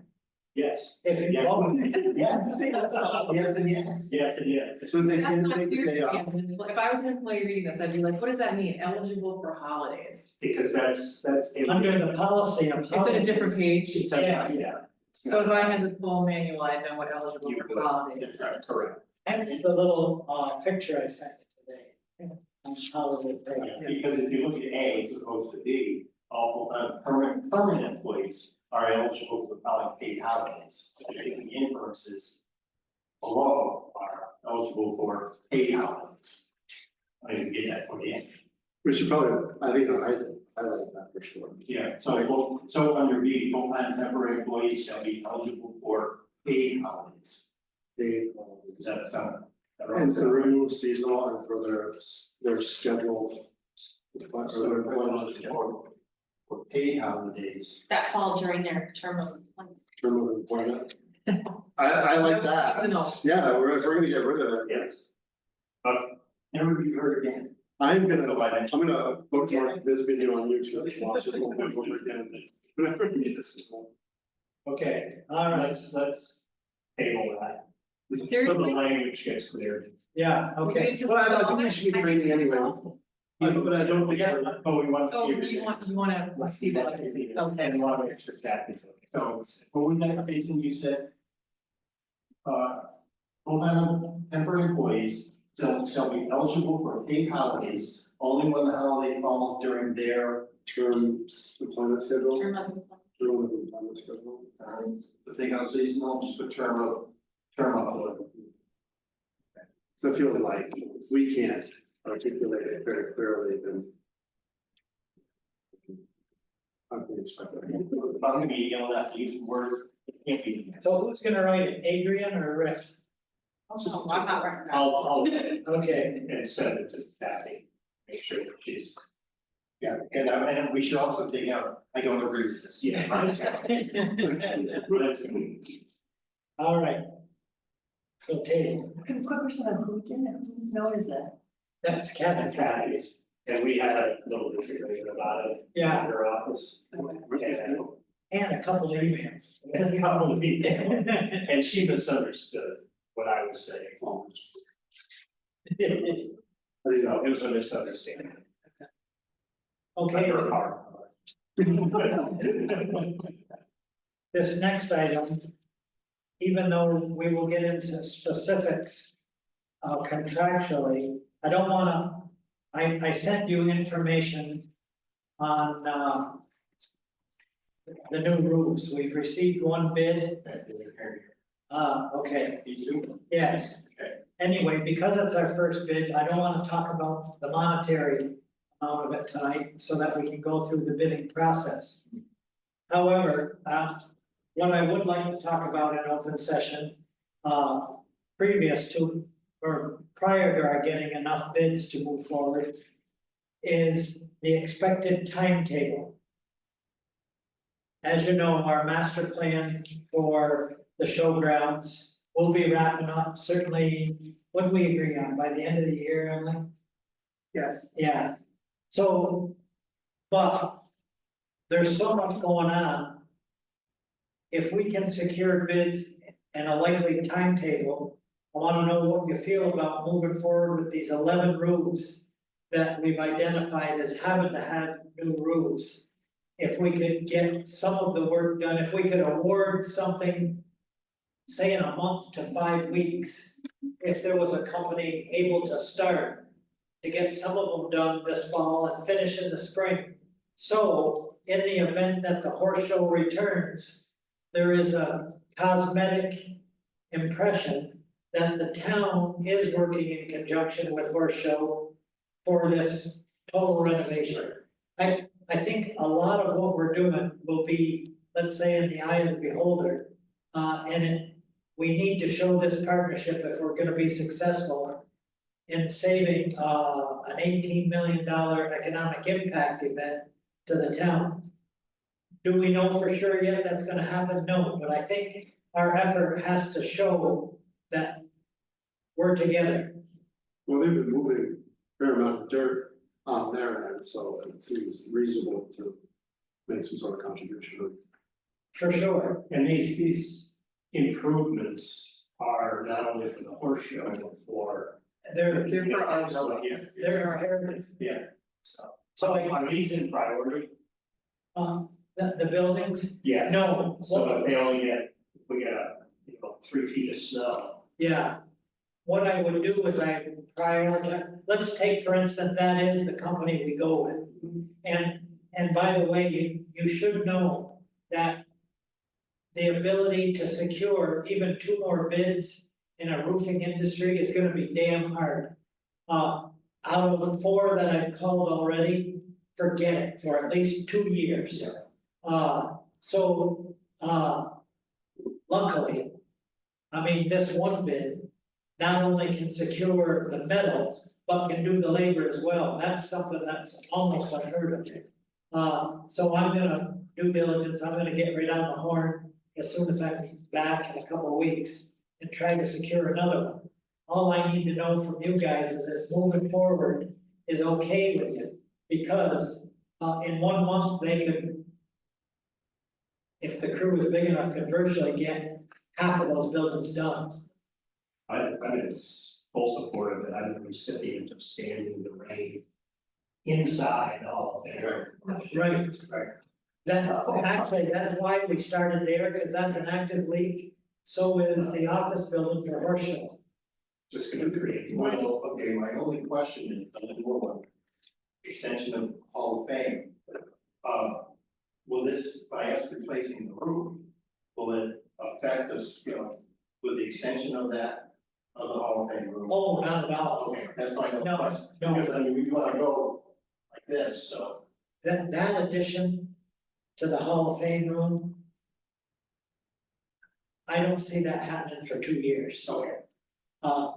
yes, if you, Yes. oh, Yes, yes, and yes. yes, it is. So they That's can not take the clear day to me. off. If I was an employee reading this, I'd be like, what does that mean, eligible for holidays? Because that's. under the policy of. It's in a different page, It's a- Yes. yeah, so if I had the full manual, I'd know what eligible You for would. holidays. that's right, correct. Hence the little picture I sent you today. On holiday pay. Because if you look at A as opposed to B, all permanent employees are eligible for filing paid holidays. I think the inferences below are eligible for paid holidays. I didn't get that put in. We should probably, I think, I like that for sure. Yeah, so under B, full-time temporary employees shall be eligible for paid holidays. They, Does that sound? and to remove seasonal and for their scheduled. Or So their they're employment for paid holidays. That fall during their term of employment. term of employment. I like No that. seasonal. Yeah, we're gonna get rid of it. Yes. Never be heard again. I'm gonna bookmark this video on YouTube, watch it over and over again. Whenever we get this. Okay, all right, Let's table that. So the Seriously? language gets clear. yeah, okay. Well, I think we should be training anyway. But I don't think. Yeah. Oh, we want to see. Oh, everything. you wanna see that, okay. And a lot of extra Kathy's. So, what was that, Jason, you said? Full-time temporary employees shall be eligible for paid holidays only when the holiday falls during their Terms, employment schedule, Term of employment. term of employment schedule. if they got seasonal, just a term of. So I feel like we can't articulate it very clearly, then. I can expect that. If I'm gonna be yelled at, use the word, it can't be. So who's gonna write it, Adrian or Rick? Oh, I'm not right. I'll Okay, and send it to Kathy, make sure that she's. Yeah, and we should also take out, I don't agree with this. Yeah. all right. So Tate, Quick question on who did it, whose note is that? that's That's Kathy's. Kathy's, and we had a little disagreement about it in Yeah, her office. Where's this go? and a couple of emails. And a couple of people, and she misunderstood what I was saying. So it was a misunderstanding. Okay, On her part. this next item, even though we will get into specifics contractually, I don't wanna, I sent you information on the new roofs. We've received one bid. Okay, yes. Okay. Anyway, because it's our first bid, I don't wanna talk about the monetary amount of it tonight, so that we can go through the bidding process. However, what I would like to talk about in open session, previous to, or prior to our getting enough bids to move forward, is the expected timetable. As you know, our master plan for the showgrounds will be wrapping up certainly, what do we agree on, by the end of the year, Emily? Yes. Yeah, so, but there's so much going on. If we can secure bids and a likely timetable, I wanna know what you feel about moving forward with these 11 roofs that we've identified as having to have new roofs. If we could get some of the work done, if we could award something, say in a month to 5 weeks, if there was a company able to start to get some of them done this fall and finish in the spring. So in the event that the horse show returns, there is a cosmetic impression that the town is working in conjunction with horse show for this total renovation. I think a lot of what we're doing will be, let's say, in the eye of the beholder. We need to show this partnership if we're gonna be successful in saving an $18 million economic impact event to the town. Do we know for sure yet that's gonna happen? No, but I think our effort has to show that work together. Well, they've been moving a fair amount of dirt on their end, so it seems reasonable to make some sort of contribution. For sure. And these improvements are not only for the horse show, but for. They're, They're for our So, buildings. they're heritage. Yeah, so, So, are these in priority? the buildings, Yeah. no, So if they only get, we got, 3 feet of snow. yeah. What I would do is I would prioritize, let's take for instance, that is the company we go with. And by the way, you should know that the ability to secure even 2 more bids in a roofing industry is gonna be damn hard. Out of the 4 that I've called already, forget it for at least 2 years. Luckily, I mean, this one bid not only can secure the metal, but can do the labor as well. That's something that's almost unheard of. So I'm gonna due diligence, I'm gonna get right on the horn as soon as I'm back in a couple of weeks and try to secure another one. All I need to know from you guys is that moving forward is okay with you, because in 1 month, they could, if the crew is big enough, could virtually get half of those buildings done. I'm in full support of it, I'm the recipient of standing in the rain inside all of it. Right. That, actually, that's why we started there, because that's an active leak. So is the office building for Horseshoe. Just gonna create. My only question is, a little one, extension of Hall of Fame. Will this, by us replacing the roof, will it affect us, with the extension of that, of the Hall of Fame roof? Oh, not at all. Okay, that's my No, question, no. because I mean, we wanna go like this, so. That addition to the Hall of Fame room. I don't see that happening for 2 years. Okay.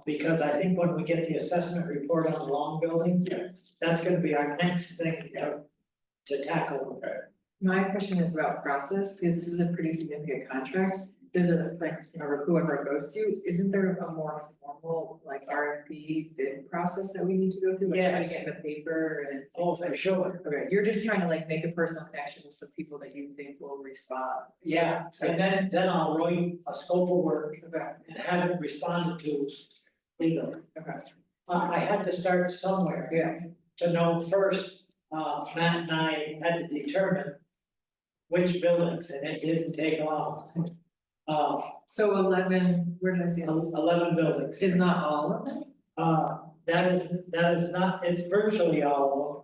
Because I think when we get the assessment report on the Long Building. Yeah. That's gonna be our next thing to tackle. My question is about process, because this is a pretty significant contract. Is it like, whoever it goes to, isn't there a more formal like RFP bid process that we need to go through? Like, Yes. Get in the paper and. Oh, for sure. Okay, you're just trying to like make a personal connection with some people that you think will respond. Yeah, and then I'll write a scope of work Okay, and have it responded to legally. okay, I had to start somewhere. yeah, To know first, Matt and I had to determine which buildings, and it didn't take long. so 11, where did I see this? 11 buildings. Is not all of them? That is not, it's virtually all of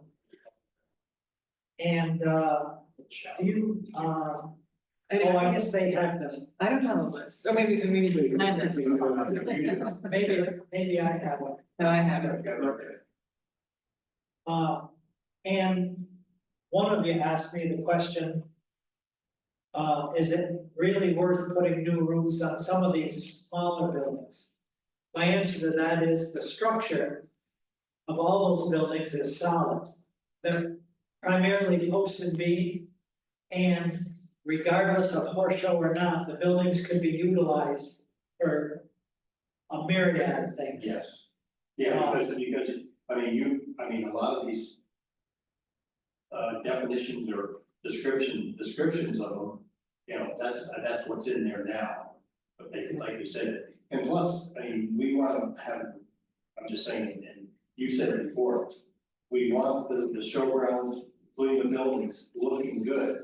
them. And, you, I guess they have them, I don't have a list, so maybe it's behind this. maybe I have one. No, I have it. And one of you asked me the question. Is it really worth putting new roofs on some of these smaller buildings? My answer to that is the structure of all those buildings is solid. They're primarily post and beam. And regardless of horse show or not, the buildings could be utilized for a myriad of things. Yes. Yeah, because, I mean, a lot of these. Definitions or descriptions of them, that's what's in there now. But they could, like you said, and plus, I mean, we wanna have, I'm just saying, and you said it before. We want the showgrounds, including the buildings, looking good.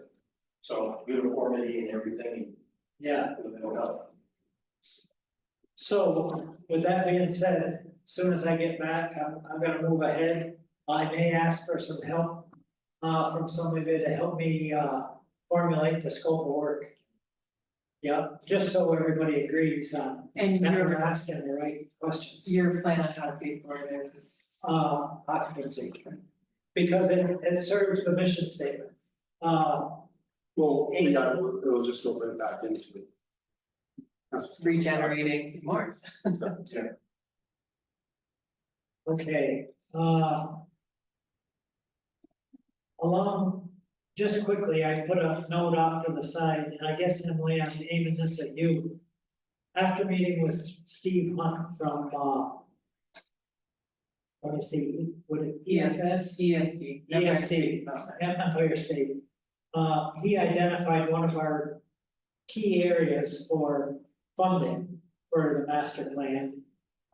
So uniformity and everything. Yeah. It'll help. So with that being said, as soon as I get back, I'm gonna move ahead. I may ask for some help from some of you to help me formulate the scope of work. Yeah, just so everybody agrees on And that your, we're asking the right questions. your plan on how to pay for it is. Occupancy. Because it serves the mission statement. Well, yeah, it'll just go right back into it. That's- Regenerating some more. Yeah. Okay, along, just quickly, I put a note off to the side, and I guess Emily, I'm aiming this at you. after meeting with Steve Hunt from, let me see, would it, ESS? ESD. ESD. Empire State. He identified one of our key areas for funding for the master plan.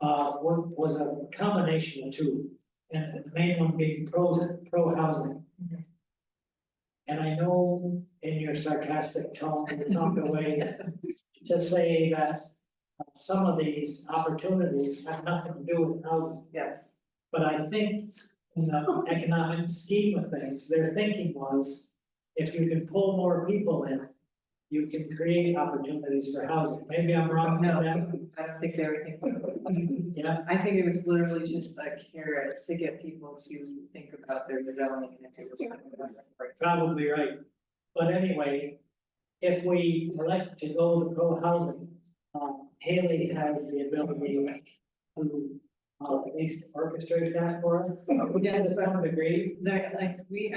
Was a combination of two, and the main one being pro housing. Mhm. And I know in your sarcastic tone, you found a way to say that some of these opportunities have nothing to do with housing. Yes, But I think in the economic scheme of things, their thinking was, if you can pull more people in, you can create opportunities for housing. Maybe I'm wrong no, with I that. don't think they were thinking. Yeah, I think it was literally just a carrot to get people to think about their development and if it was kind of a separate. probably right. But anyway, if we elect to go with pro housing, Haley has the ability to at least orchestrate that for us. Yeah, to some degree. No, like, we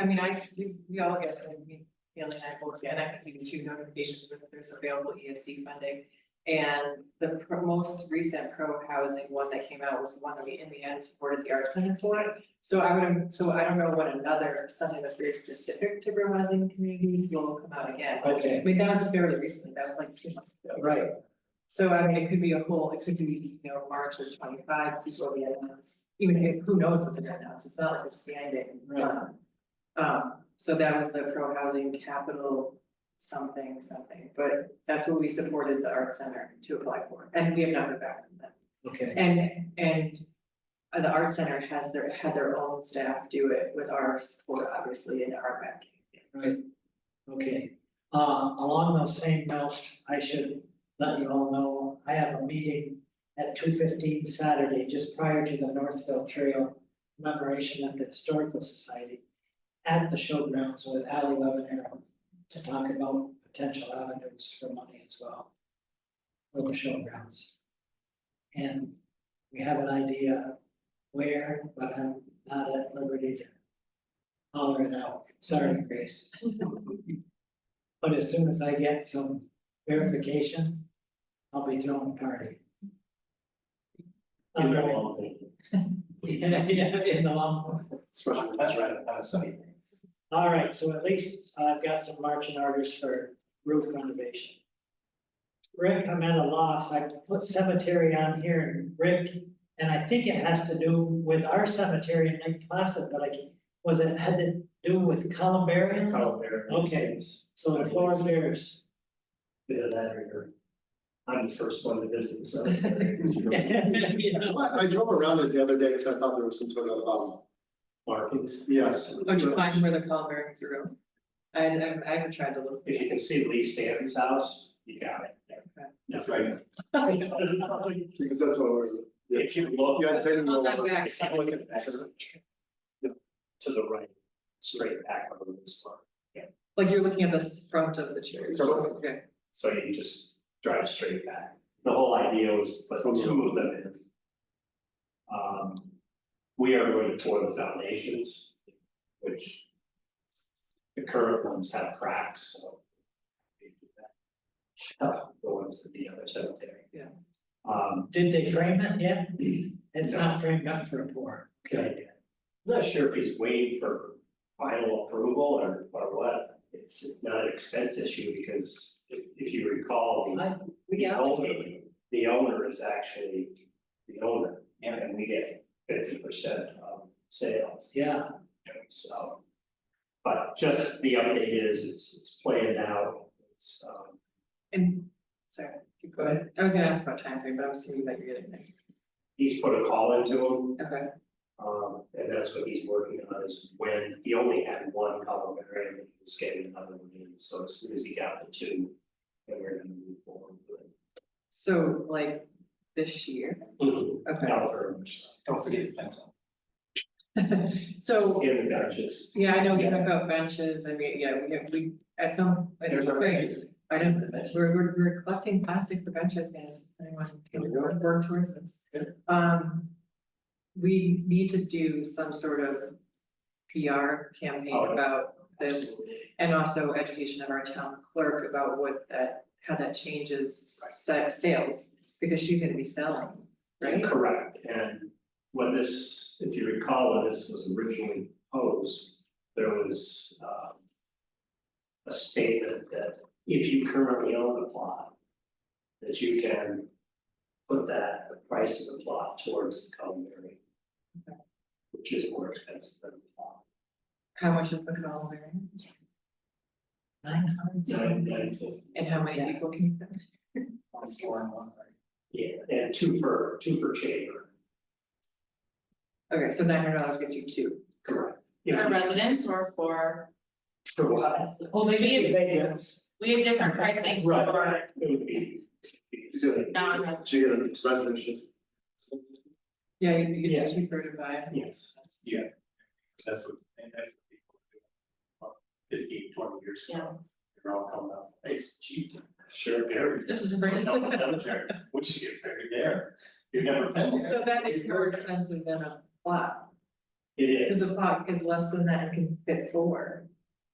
all get, and we, Haley and I both get, and I think we get 2 notifications when there's available ESD funding. And the most recent pro housing one that came out was the one that we in the end supported the Art Center for. So I don't know what something that's very specific to pro housing communities will come out again. Okay, I mean, that was fairly recently, that was like 2 months ago. right. So it could be it could be, March of 25 before we announce, even if, who knows what they're gonna announce, it's not like a standing. Right. So that was the pro housing capital something, but that's what we supported the Art Center to apply for, and we have not heard back from them. Okay, And the Art Center had their own staff do it with our support, obviously, in our back. right. Okay, along those same notes, I should let you all know, I have a meeting at 2:15 Saturday, just prior to the Northville Trail commemoration at the Historical Society at the showgrounds with Ally Webanero to talk about potential avenues for money as well for the showgrounds. And we have an idea where, but I'm not at liberty to holler it out. Sorry, Grace. But as soon as I get some verification, I'll be throwing a party. In the Alright. long thing. In the long run. Especially, that's right, that's something. All right, so at least I've got some marching orders for roof renovation. Rick, I'm at a loss. I put cemetery on here and Rick, and I think it has to do with our cemetery in Lake Placid, but had to do with columbarium? Okay, so the floor is yours. Bit of that or I'm the first one to visit the cemetery. You know, I drove around it the other day, because I thought there was some sort of, Markings. yes. Would you find where the columbariums are? I haven't tried to look. If you can see Lee Stanton's house, you got it. That's right, because that's what we're. If you look. Yeah, take them On that over. back If you look at that, to the right, straight back on this one. Like you're looking at the front of the church. Totally. Okay. So you just drive straight back. The whole idea was to put 2 of them in. We are going to pour the foundations, which the current ones have cracks, so. we do that. So, the ones at the other cemetery. Yeah. did they frame it yet? It's not framed up for a pour. Okay, I'm not sure if he's waiting for final approval or what. It's not an expense issue because if you recall, we got. the owner is actually the owner. And we get 50% of sales, Yeah, so. But just the update is it's planned out, it's And, sorry, keep going. I was gonna ask about time frame, but I'm assuming that you're getting there. he's put a call into him. Okay, And that's what he's working on is when he only had one columbarium, and he was getting another one in, so as soon as he got the 2, then we're gonna move forward with it. so like this year, okay. Not very much stuff. Don't forget the fence on. So, In the benches. yeah, I know we took out benches and we at some, I There's our think, benches. I know, we're collecting plastic for benches, guys, anyone can There we go. work towards this. Yeah. We need to do some sort of PR campaign Oh, yeah. about this. Absolutely. And also education of our town clerk about how that changes sales. because she's gonna be selling, right? Correct, and when this, if you recall, when this was originally posed, there was a statement that if you currently own the plot, that you can put that, the price of the plot towards the culinary. Which is more expensive than the plot. How much is the columbarium? 950. And how many people can you fit? On floor and one, right? Yeah, and two per chamber, Okay, so $900 gets you two. correct. For residents or for, For what? Oh, they give you vagrants. we have different pricing for Right, it would be. non-residents. So you get a residential. Yeah, you Yeah. get cheaper to buy. Yes. That's what, and that's what people do. About 15, 20 years ago. Yeah. They're all coming up, it's cheap, sure, buried. This is a great. Cemetery, which you get buried there, you've never been there. So that makes it more expensive than a plot, It because is, a plot is less than that and can fit four.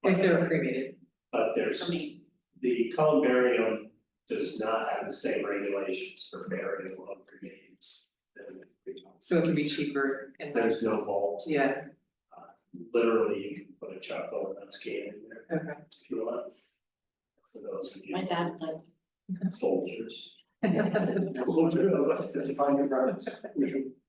If they're cremated. but For there's, me, the columbarium does not have the same regulations for burial of remains. than the- So it can be cheaper and There's no vault. yeah, Literally, you can put a chuckle and a scan in there okay. if you want. For those of you. my dad like, Folgers. That's a fine difference.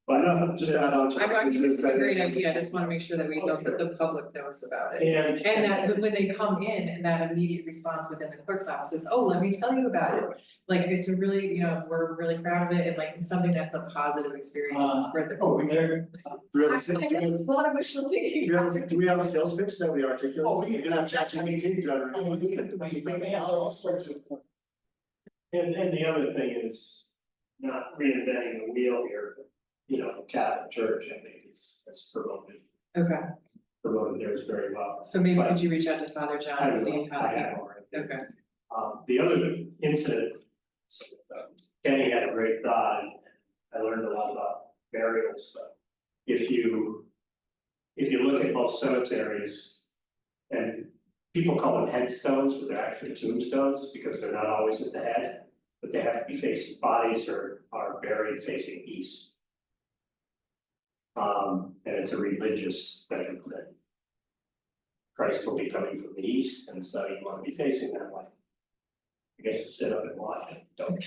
But No, just add on to. I think this is a great idea, I just wanna make sure that we know that the public knows about it. And that when they come in and that immediate response within the clerk's office is, oh, let me tell you about it. Like, it's a really, we're really proud of it and like something that's a positive experience for the. Oh, we They're, Do we have a, I know, it's a lot of wishful thinking. do we have a sales pitch that we articulate? Oh, we can have ChatGPT generate. And the other thing is not reinventing the wheel here, but, Catholic Church, I think is promoted theirs very well. So maybe could you reach out to Father John I and see will, how I he, have already. okay, The other incident, Kenny had a great thought, and I learned a lot about burials, but if you look at most cemeteries, and people call them headstones, but they're actually tombstones, because they're not always at the head, but they have to be facing, bodies are buried facing east. And it's a religious thing that Christ will be coming from the east, and so you want to be facing that way. I guess to sit up and watch it, don't.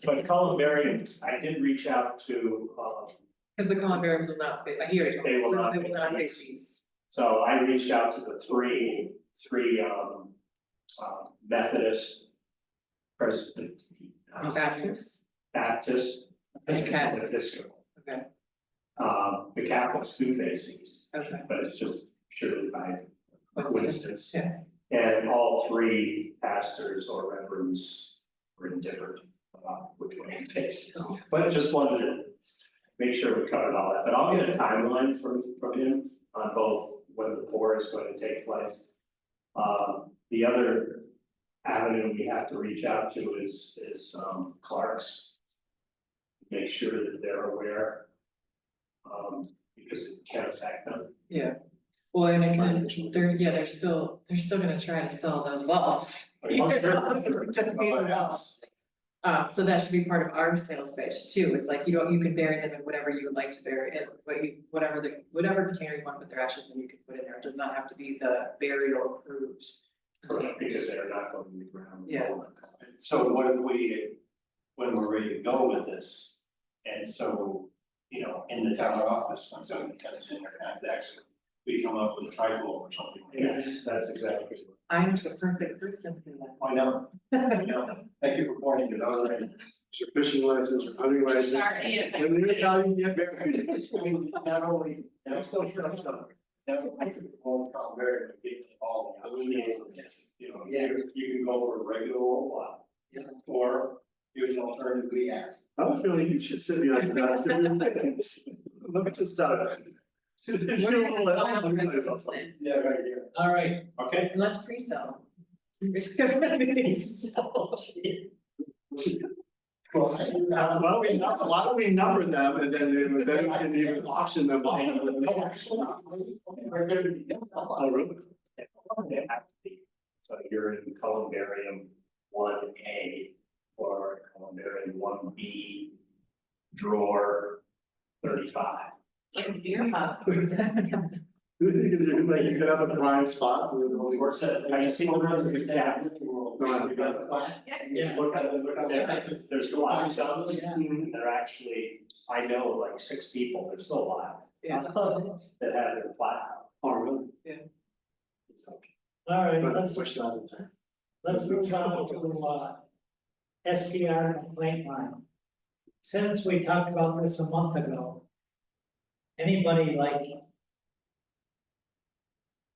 But columbariums, I did reach out to, cause the columbariums will not fit, I hear it. They will not They will not fit. face these. so I reached out to the three Methodist, Presbyterian, Baptist, Baptist, Catholic. and Episcopal. Okay. The Catholics do face these, Okay. but it's just surely by coincidence. Yeah. And all three pastors or reverends were indifferent about which way to face this. But just wanted to make sure we covered all that, but I'll get a timeline from him on both when the pour is going to take place. The other avenue we have to reach out to is Clark's. Make sure that they're aware. Because it can affect them. Yeah, well, and it can, they're still gonna try to sell those walls. So that should be part of our sales pitch too, is like, you can bury them in whatever you would like to bury it, whatever container you want to put their ashes in, you can put in there, it does not have to be the burial approved. Because they're not going to the ground. Yeah. So what if we, when we're ready to go with this, and so, in the town office, when somebody comes in or contacts, we come up with a trifle or something like that. That's exactly. I'm the perfect person for that. I know, thank you for pointing it out. Your fishing license, your hunting license. Sorry. And here's how you get married. I mean, not only, and I'm still stuck on, now, I could all come very, but get all the options. You can go for a regular old lot. Or here's an alternative we have. I was feeling you should sit behind the desk. Let me just tell you. Yeah, right here. all right, Okay. And let's pre-sell. Well, why don't we number them and then we can even auction them off. So you're in columbarium 1A for calendar and 1B drawer 35. It's like a beer hug. Like, you could have the prime spots and then only. Or said, Have you seen the ones that Yeah. Yeah. Look at it, look at it. There's a lot of them. Yeah. They're actually, I know like 6 people, they're still alive. Yeah. That have their plaque. Oh, really? Yeah. It's okay. All right, But let's push that in time. move on to SPR complaint line. Since we talked about this a month ago. Anybody like?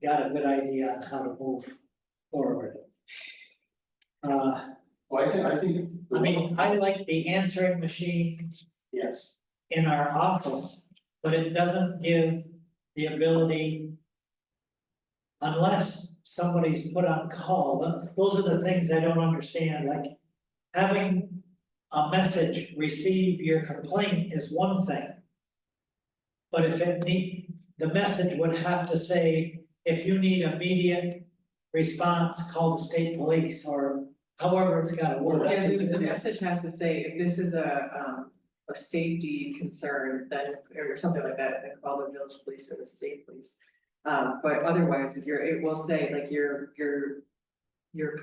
Got a good idea on how to move forward? Well, I think. I mean, I like the answering machine Yes. in our office, but it doesn't give the ability. Unless somebody's put on call, those are the things I don't understand, like. Having a message, receive your complaint is one thing. But if the message would have to say, if you need immediate response, call the state police, or however it's gotta work. Yeah, the message has to say, if this is a safety concern, then, or something like that, then call the village police or the state police. But otherwise, if it will say, like, your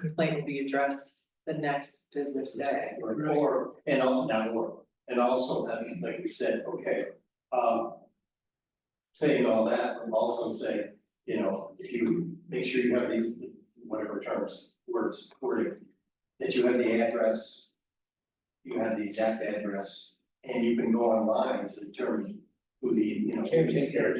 complaint will be addressed the next business day. And also, I mean, like we said, okay, saying all that, and also say, you know, if you make sure you have these, whatever wording, that you have the address, you have the exact address, and you can go online to determine who the, you know, caretaker,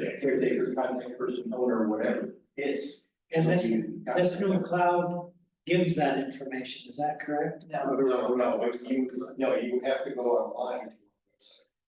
contact person, owner, or whatever is. And So this, you- this new cloud gives that information, is that correct? No, you would have to go online.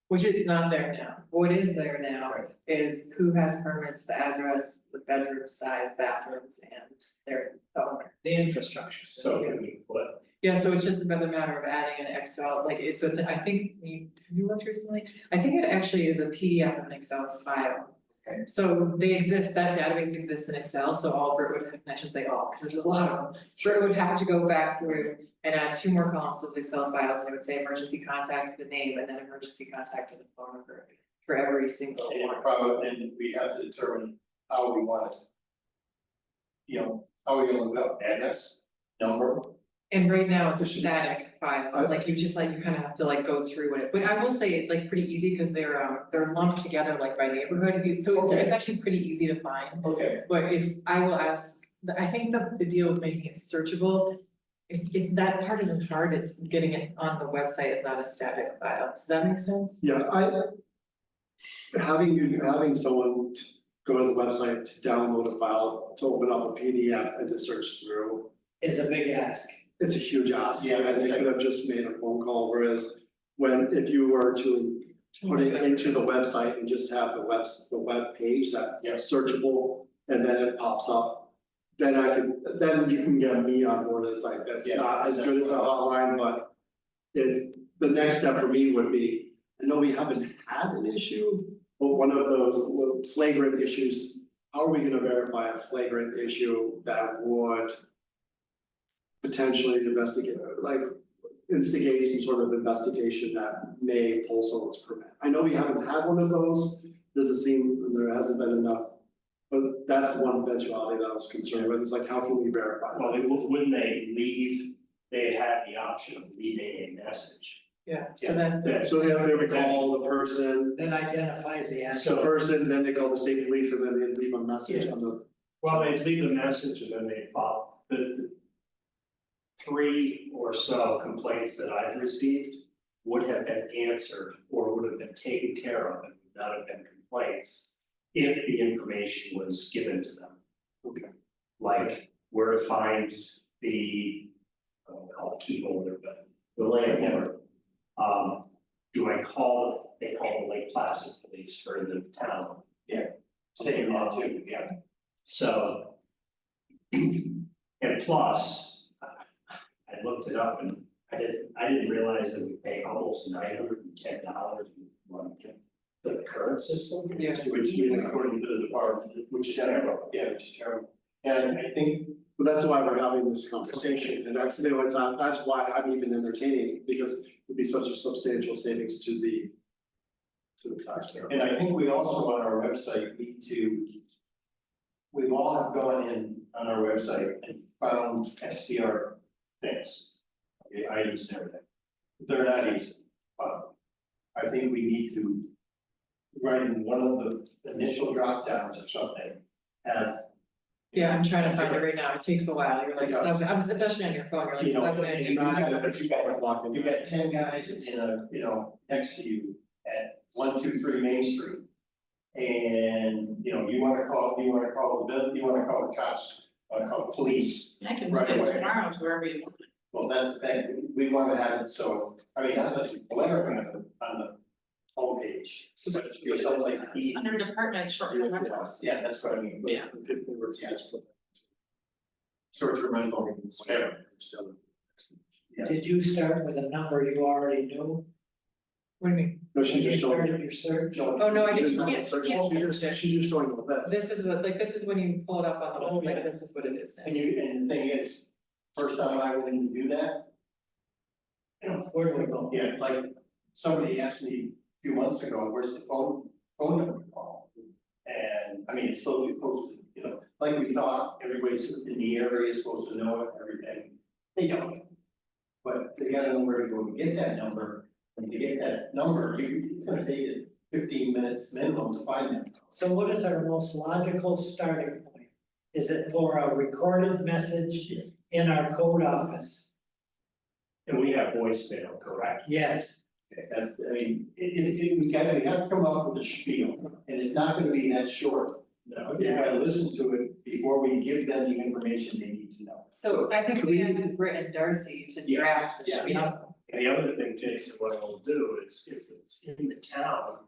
Which is not there now. What is there now Right. is who has permits, the address, the bedroom size, bathrooms, and their owner. The infrastructure. So can we put, Yeah, so it's just another matter of adding an Excel, like, so it's, I think, have you looked recently? I think it actually is a PDF of an Excel file. Okay. So they exist, that database exists in Excel, so all Bert would, and I should say all, because there's a lot of them. Bert would have to go back through and add 2 more columns to those Excel files, and it would say emergency contact, the name, and then emergency contact and the phone number for every single one. And we have to determine how we want it. You know, how are we gonna look up address, number? And right now, it's a static file, like you just like, you kind of have to like go through it, but I will say it's like pretty easy, because they're lumped together like by neighborhood, so it's actually pretty easy to find. Okay. But if I will ask, I think the deal with making it searchable, it's that part isn't hard, it's getting it on the website is not a static file, does that make sense? Yeah, having someone go to the website to download a file, to open up a PDF and to search through. Is a big ask. It's a huge ask, Yeah, and they could have just made a phone call, whereas if you were to put it into the website and just have the web page that Yeah. searchable, and then it pops up. Then you can get me on board as like, that's Yeah, not as good as a that's right. hotline, but it's, the next step for me would be, I know we haven't had an issue, but one of those little flagrant issues, how are we gonna verify a flagrant issue that would potentially instigate some sort of investigation that may pull someone's permit? I know we haven't had one of those, doesn't seem, there hasn't been enough. But that's one eventuality that I was concerned with, is like, how can we verify? well, wouldn't they leave, they had the option of leaving a message. Yeah, so Yes, that's the. So they would call the person, That identifies the the actual. person, then they call the state police, and then they leave a message on the. Well, they'd leave a message and then they'd follow. The 3 or so complaints that I've received would have been answered or would have been taken care of and would not have been complaints if the information was given to them. Okay. Like where to find the, I don't call it key holder, but the landlord. Do I call, they call the Lake Placid Police for the town. Saying that too, yeah. So. And plus, I looked it up and I didn't realize that we pay almost $910 a month for the current system. Yeah. Which is according to the department, which is terrible, yeah, which is terrible. And I think But that's why we're having this conversation, and that's, you know, it's not, that's why I'm even entertaining, it, because it'd be such a substantial savings to the taxpayer. And I think we also on our website need to. We all have gone in on our website and found STR things. Okay, items and everything. They're not easy, but I think we need to. Write in one of the initial drop downs or something, have. Yeah, I'm trying to find it right now, it takes a while, you're like, Yeah. I'm especially on your phone, you're like, You know, sub and in. you got, Blocking you got 10 guys in a, you know, next to you at 123 Main Street. And, you know, you wanna call the cops, call the police. I can Right move it away. tomorrow to wherever you want. Well, that's, we wanna have it, so, I mean, that's a letter on the homepage. So that's- Or something like It's under department short-term rentals. Yeah, that's what I mean. Yeah. Short-term rental, whatever. Yeah. Did you start with a number you already knew? What do you mean? No, she When you just showed. started your search? Oh, no, I didn't, She's you can't search it. She's just showing you that. This is this is when you pull it up on the Oh, yeah. website, this is what it is now. And the thing is, first time I went in to do that. You know, Where do we go? yeah, like, somebody asked me a few months ago, where's the phone number to call? And, I mean, it's supposed to be posted, you know, like we thought, everybody's in the area is supposed to know it, everything, they don't. But they gotta know where to go to get that number, and to get that number, it's gonna take you 15 minutes minimum to find that. So what is our most logical starting point? Is it for a recorded message in our code office? And we have voicemail, correct? Yes. That's, I mean, we have to come up with a spiel, and it's not gonna be that short. No. You gotta listen to it before we give them the information they need to know. So I think Could we we- asked Britt and Darcy to Yeah, draft the yeah. spiel. And the other thing, Jason, what I'll do is if it's in the town,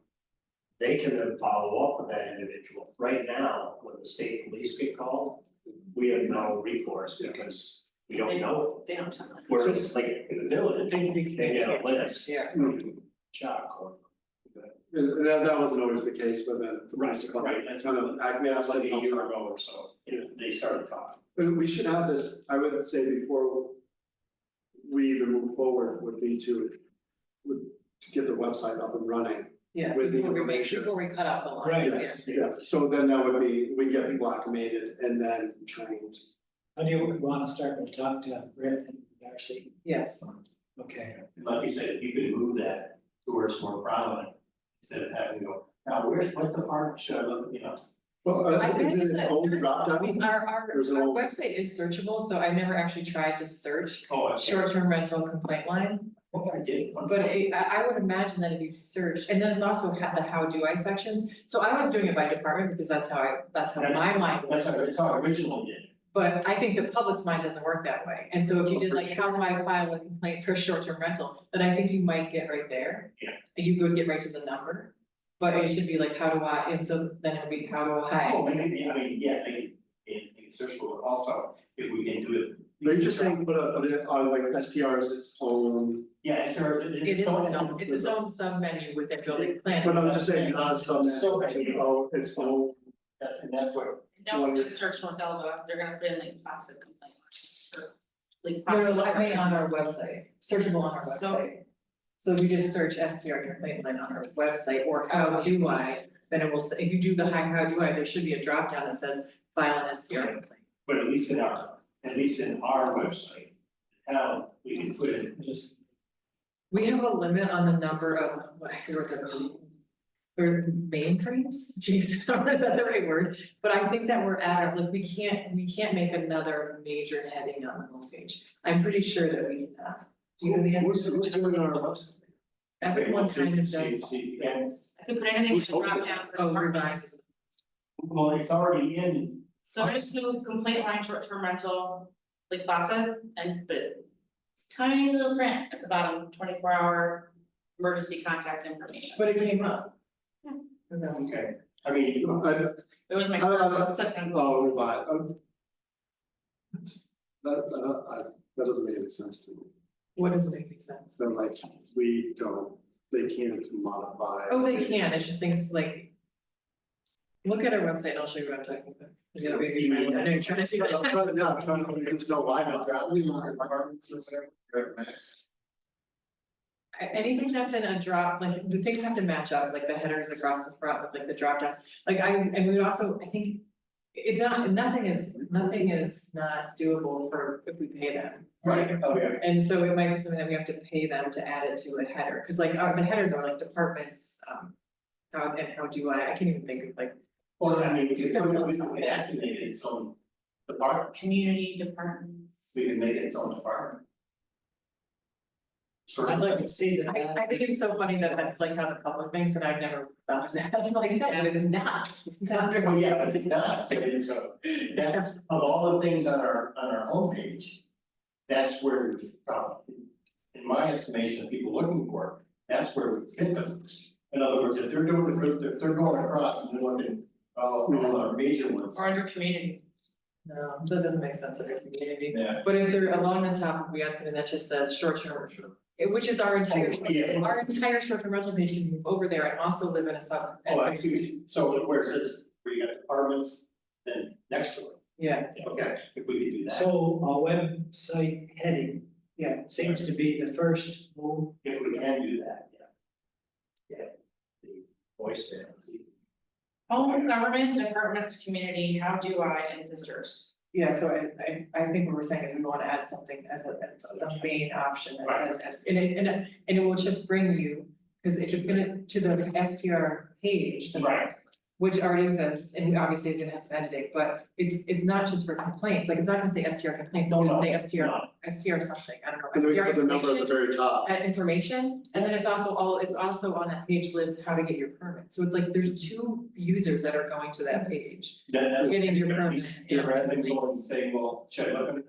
they can then follow up with that individual. Right now, when the state police get called, we have no recourse because we don't know. They don't tell them. Whereas like in the village, they get a list. Yeah. Chuck or. And that wasn't always the case, but then. Right, that's kind of, I mean, I was like like a year ago or so, you know, they started talking. But we should have this, I would say before we even move forward would be to get the website up and running. Yeah, With the before we information. cut out the line. Right. yeah. Yes, yes, so then that would be, we get people acclimated and then trained. How do you want to start to talk to Britt and Darcy? Yes, Okay. And like you said, you could move that to where it's more prominent, instead of having to go, now where's, what department should I look, you know? Well, I is think it its that own there's- drop I mean, down? our There's an old- website is searchable, so I've never actually tried to search Oh, short-term rental complaint line. Well, I did. But I would imagine that if you search, and there's also the how do I sections, so I was doing it by department because that's how my mind That's was. how I originally did. But I think the public's mind doesn't work that way, and so if you did like, how do I file a complaint for short-term rental, then I think you might get right there. Yeah. And you could get right to the number, but it should be like, how do I, and so then it would be, how do Oh, I? maybe, I mean, yeah, maybe, in search for also, if we can do it. They're just saying put it on like STR as its own, Yeah, it's there, It is its own sub-menu within building plan. but I'm just saying not some, So- its own. that's what, Don't do search North Elba, they're gonna put in like placid complaint. or, like, No, placid- I mean on our website, searchable on our So- website. So if you just search STR complaint line on our website, or how do I, then it will say, if you do the how do I, there should be a drop down that says file an STR complaint. but at least in our website, how we can put it, Just, We have a limit on the number of, what I forget what they're called. Or mainframes, geez, is that the right word? But I think that we're at, like, we can't make another major heading on the homepage. I'm pretty sure that we cannot. Do you know the answer? Who's doing our website? Everyone Okay, kind of see- does. see, yeah. this. I can put anything in Who's the drop hosting down for Oh, departments. revise. well, it's already in, So I just do complaint line short-term rental, like placid, but it's tiny little print at the bottom, 24-hour emergency contact information. But it came up. Yeah. Okay. okay, I mean, It was my Uh, first click on. Oh, revise, that doesn't make any sense to me. What doesn't make any sense? So like, they can't modify. Oh, they can, it's just things like, Look at our website, I'll show you what I'm talking about. It's gonna be, I know you're trying to see. I'm trying to, there's no line up there. We want apartments or whatever, max. Anything that's in a drop, like the things have to match up, like the headers across the front with like the drop downs, like and we would also, I think. It's not, nothing is not doable for if we pay them. Right, oh, yeah. And so it might be something that we have to pay them to add it to a header, cause like the headers are like departments, how do I can't even think of like. Well, I mean, we can actually make it its own department, Community departments. we can make it its own department. Sure. I'd like to see that. I think it's so funny that that's like how the public thinks, and I've never thought of that, I'm like, no, it is not. It's not. Well, yeah, but it's not, it's, that, of all the things on our homepage, that's where we've probably, in my estimation of people looking for, that's where we fit the most. In other words, if they're going across and they're looking, all our major ones. Or under community. No, that doesn't make sense in a community, Yeah. but if they're along the top, we had something that just says short-term. Which is our entire, Yeah. our entire short-term rental page can move over there and also live in a sub. Oh, I see, so where it says, where you got apartments, then next to it, Yeah, okay, if we could do that. So a website heading yeah, seems to be the first move. If we can do that, yeah. Yeah. The voice there, let's see. Home government departments, community, how do I, and visitors. yeah, so I think what we're saying is we wanna add something as a main option that says, and it will just bring you. Cause if it's gonna, to the STR page, Right. which already exists, and obviously is gonna have some editing, but it's not just for complaints, like it's not gonna say STR complaints, it's No, gonna no, say STR something, I don't know, And then we STR put the number at the information. very top. Add information, and then it's also on that page lives how to get your permit, so it's like there's two users that are going to that page. That's Getting your gonna be permit, steer rather than going and saying, well, should I look at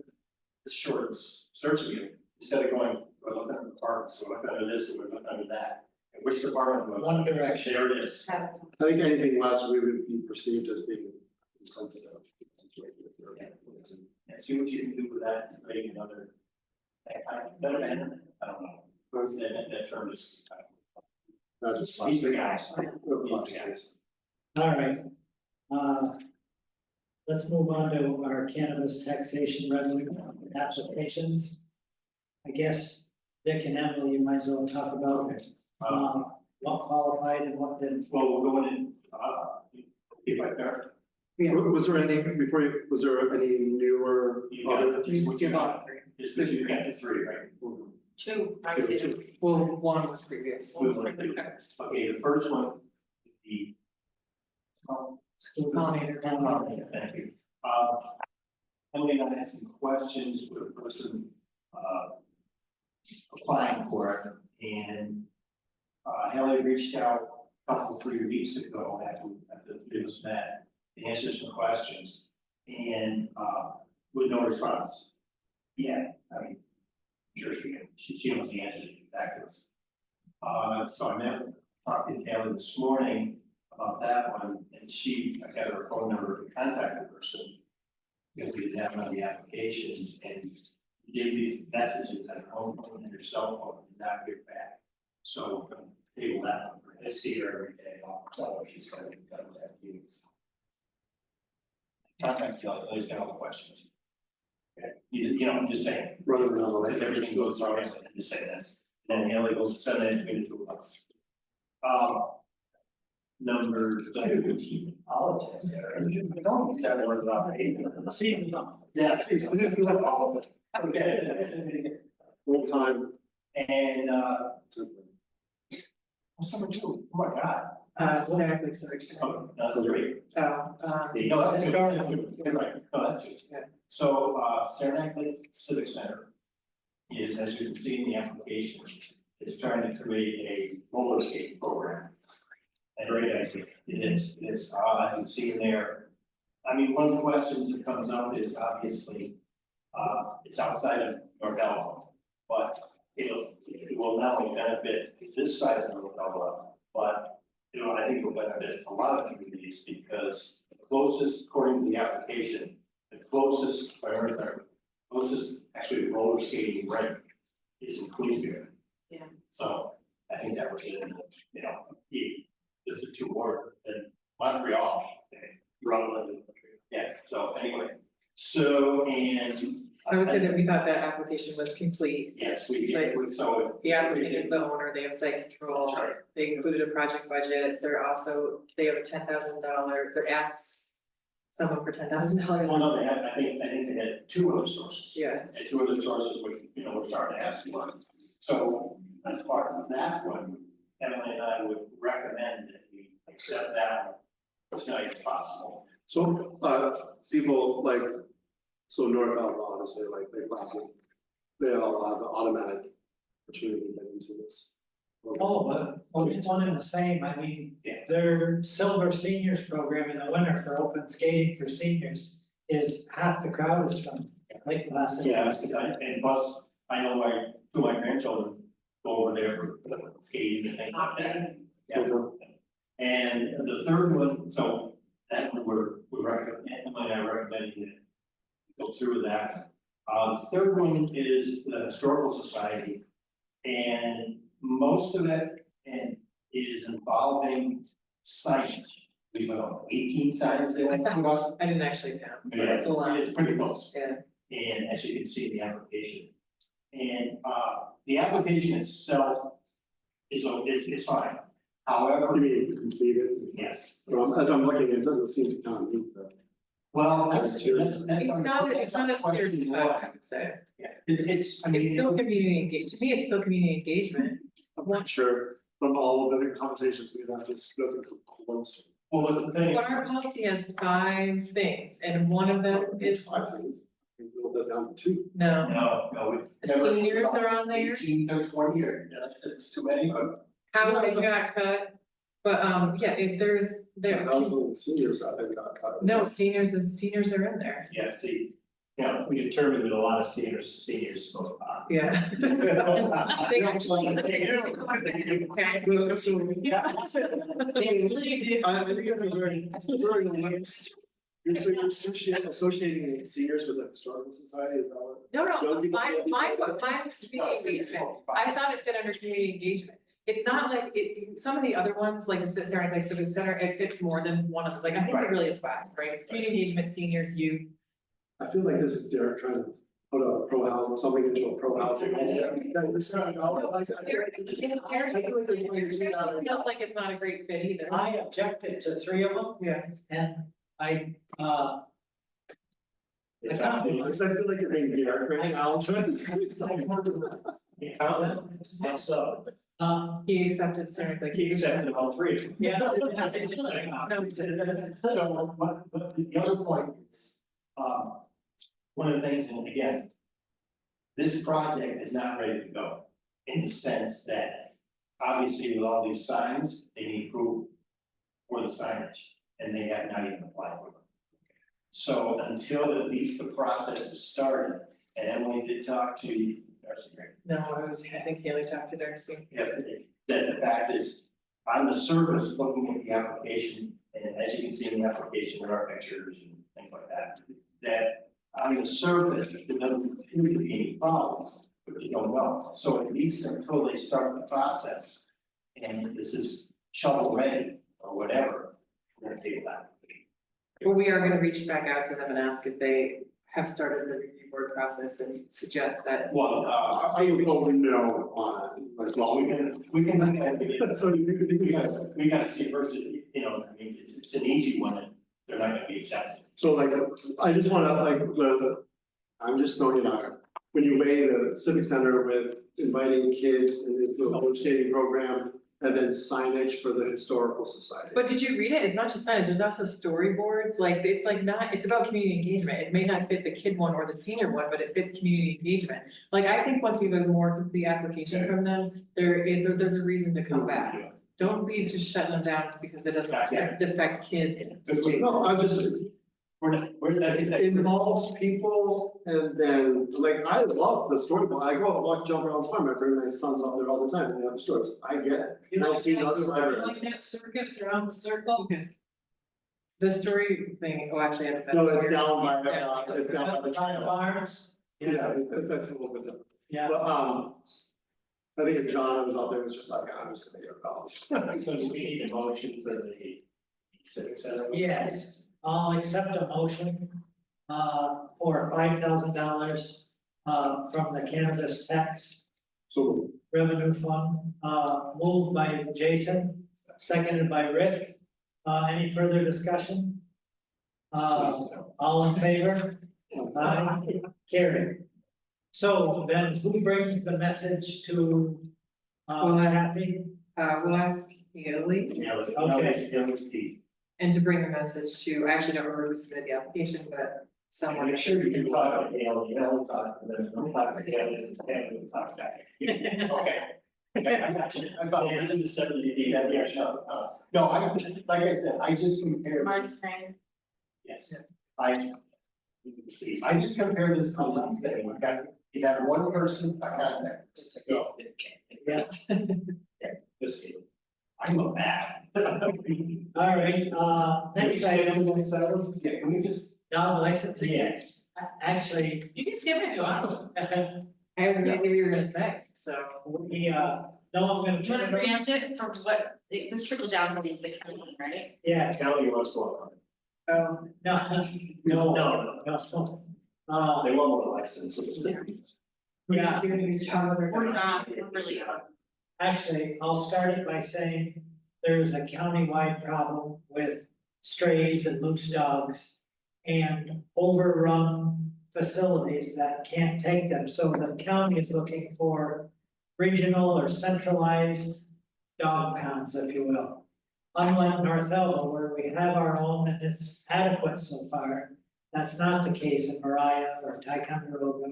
the short search view, instead of going, well, look at the departments, or look under this, or look under that. And which department? was it? One direction. There it is. Have I think anything less, we would be perceived as being insensitive. And see what you can do with that, creating another. That kind of, better than, I don't know, that term is. Not just. These are guys. These are guys. All right. Let's move on to our cannabis taxation revenue applications. I guess Dick and Emily, you might as well talk about what qualified and what didn't. Well, we're going in, if I better. Was there any, before you, was there any newer You got other? it, just what you got, just what you got the three, right? two, I would say two. Well, one was previous. Okay, the first one, the. School Pollinator. Thank you. Emily and I had some questions with a person, applying for it, and, Haley reached out a couple, 3 weeks ago after the three of us met, to answer some questions, and, with no response. Yeah, I mean, sure she knows the answer back to us. So I talked to Haley this morning about that one, and I got her phone number to contact the person. Because we didn't have it on the application, and gave the messages at her home phone and her cell phone, and not get back. So, we're gonna table that one. I see her every day, I'll tell her she's gonna contact you. Contact you, always got all the questions. Okay, you know, I'm just saying, Running around the lake. if everything goes wrong, I just say this, then Haley goes to 7 and 22 bucks. Number 17, politics, don't use that word about See, yeah. Okay. Full time. And, what's number 2? Oh my God. Exactly, so. Oh, that's great. So, No, that's good. You're right. No, that's good. Yeah. So, Saranac Lake Civic Center is, as you can see in the application, is trying to create a roller skating program. And great idea. It is, I can see in there. I mean, one of the questions that comes up is obviously, it's outside of North Alabama, but it will not only benefit this side of North Alabama, but I think it will benefit a lot of communities, because the closest, according to the application, the closest actually roller skating rink is in Queensbury. Yeah. So I think that was in, if this is too more than Montreal, Rutland. Yeah, so anyway, so and. I would say that we thought that application was complete. Yes, we did, so. The applicant is the owner, they have site control. That's right. They included a project budget, they have a $10,000, they're asked someone for $10,000. Well, no, they had, I think they had two other sources. Yeah, And two other sources, which, we're starting to ask for. So as part of that one, Emily and I would recommend that we accept that one as nice as possible. So, people like, so North Alabama, obviously, like, they all have the automatic opportunity to get into this. Oh, but it's one and the same, I mean, Yeah. their silver seniors program in the winter for open skating for seniors is half the crowd is from Lake Placid. Yeah, and plus, I know two of my grandchildren go over there for skating and things like that. Yeah. And the third one, so that's what we're recommending, Emily and I recommending that we go through with that. The third one is the Historical Society. And most of it is involving signage. We've got 18 signs they want to put up. I didn't actually count, but Yeah, it's a lot. it's pretty close. Yeah. And as you can see in the application. And the application itself is fine. However, You mean completed? yes. As I'm looking, it doesn't seem to kind of meet the. Well, that's. It's not a security, I would say. Yeah, it's, I mean. It's still community engagement, to me, it's still community engagement. I'm not sure from all of the conversations we've had, this doesn't come close. Well, the thing But is. our policy has 5 things, and one of them It's is, 5 things. We build that down to 2. no, No. the seniors are on there, 18 to 20 years, it's too many, but. housing got cut. But, yeah, if there, Housing seniors, I think, got cut. no, seniors are in there, Yeah, see, we determined that a lot of seniors smoke pot. yeah. Really do. I think you're very, you're associating the seniors with the historical society, is that what? No, Young people mine don't be- was community engagement, I thought it fit under community engagement. It's not like some of the other ones, like the Saranac Lake Civic Center, it fits more than one of them, like, I think it really is 5, right? It's community engagement, seniors, youth. I feel like this is Derek trying to put a pro housing, something into a pro housing. Feels like it's not a great fit either. I objected to 3 of them Yeah. and I, Because I feel like you're being Derek right now. You count them? And so, He accepted Saranac Lake. he accepted all 3. yeah. No, he didn't. So, but the other point is, one of the things, and again, this project is not ready to go, in the sense that, obviously with all these signs, they need approval for the signage, and they have not even applied for them. So until at least the process is started, and Emily did talk to Darcy Green. No, I think Haley talked to Darcy. Yes, that the fact is, on the surface, looking at the application, and as you can see in the application, there are pictures and things like that. That on the surface, there doesn't appear to be any problems, but you don't know. So at least until they start the process, and this is shovel ready or whatever, we're gonna table that. Well, we are gonna reach back out to them and ask if they have started the review board process and suggest that. Well, I would vote no on it. Like, well, we can. So you We gotta see first, I mean, it's an easy one, and they're not gonna be accepted. So like, I just wanna like, I'm just throwing it out. When you weigh the civic center with inviting kids into a roller skating program and then signage for the historical society. But did you read it? It's not just signs, there's also storyboards, like, it's like not, it's about community engagement. It may not fit the kid one or the senior one, but it fits community engagement. Like, I think once we have a more complete application from them, there's a reason to come back. Don't be just shutting them down because it doesn't affect kids. No, I'm just, We're, like I said, it involves people and then, like, I love the storyboard. I go and walk Jump Around Farm, I bring my sons up there all the time and they have the stories. I get it. You And I've like seen that, other you libraries. like that circus around the circle? The story thing, actually, I haven't been. No, it's there. down by, Yeah. it's down by the. By the barns? Yeah, that's a little bit different. Yeah. But, I think if John was out there, it was just like, I'm just gonna get around this. so we need a motion for the Civic Center. Yes, I'll accept a motion for $5,000 from the cannabis tax So revenue fund, moved by Jason, seconded by Rick. Any further discussion? All in favor? Aye, carried. So then who brings the message to Well, that's- Kathy? We'll ask Haley, Yeah, let's, Okay. let's see. and to bring the message to, I actually don't remember who submitted the application, but someone. Make sure you talk to Gail, you know, talk to them, don't talk to Gail, and we'll talk back. Okay. I got you. I thought we did the 70, yeah, shut up. No, like I said, I just compared. March 9th. Yes, you can see, I just compare this to one thing, we've got, you have one person, a contact, person, go. Yeah. Just kidding. I'm a bad. All right, next item, Yeah, can we just, dog licensing. Yeah. Actually, You can skip it if you want. I have no idea what you're gonna say, so. we, no, I'm gonna You wanna turn it over. preempt it for what, this trickle down from the county, right? Yes, tell me what's going on. Oh, no, no. They want more licenses. we're Yeah. not doing a good job with our. We're not, we're really. Actually, I'll start it by saying there is a countywide problem with strays and loose dogs and overrun facilities that can't take them. So the county is looking for regional or centralized dog pounds, if you will. Unlike North Elba, where we have our own and it's adequate so far, that's not the case in Mariah or Ticonderoga.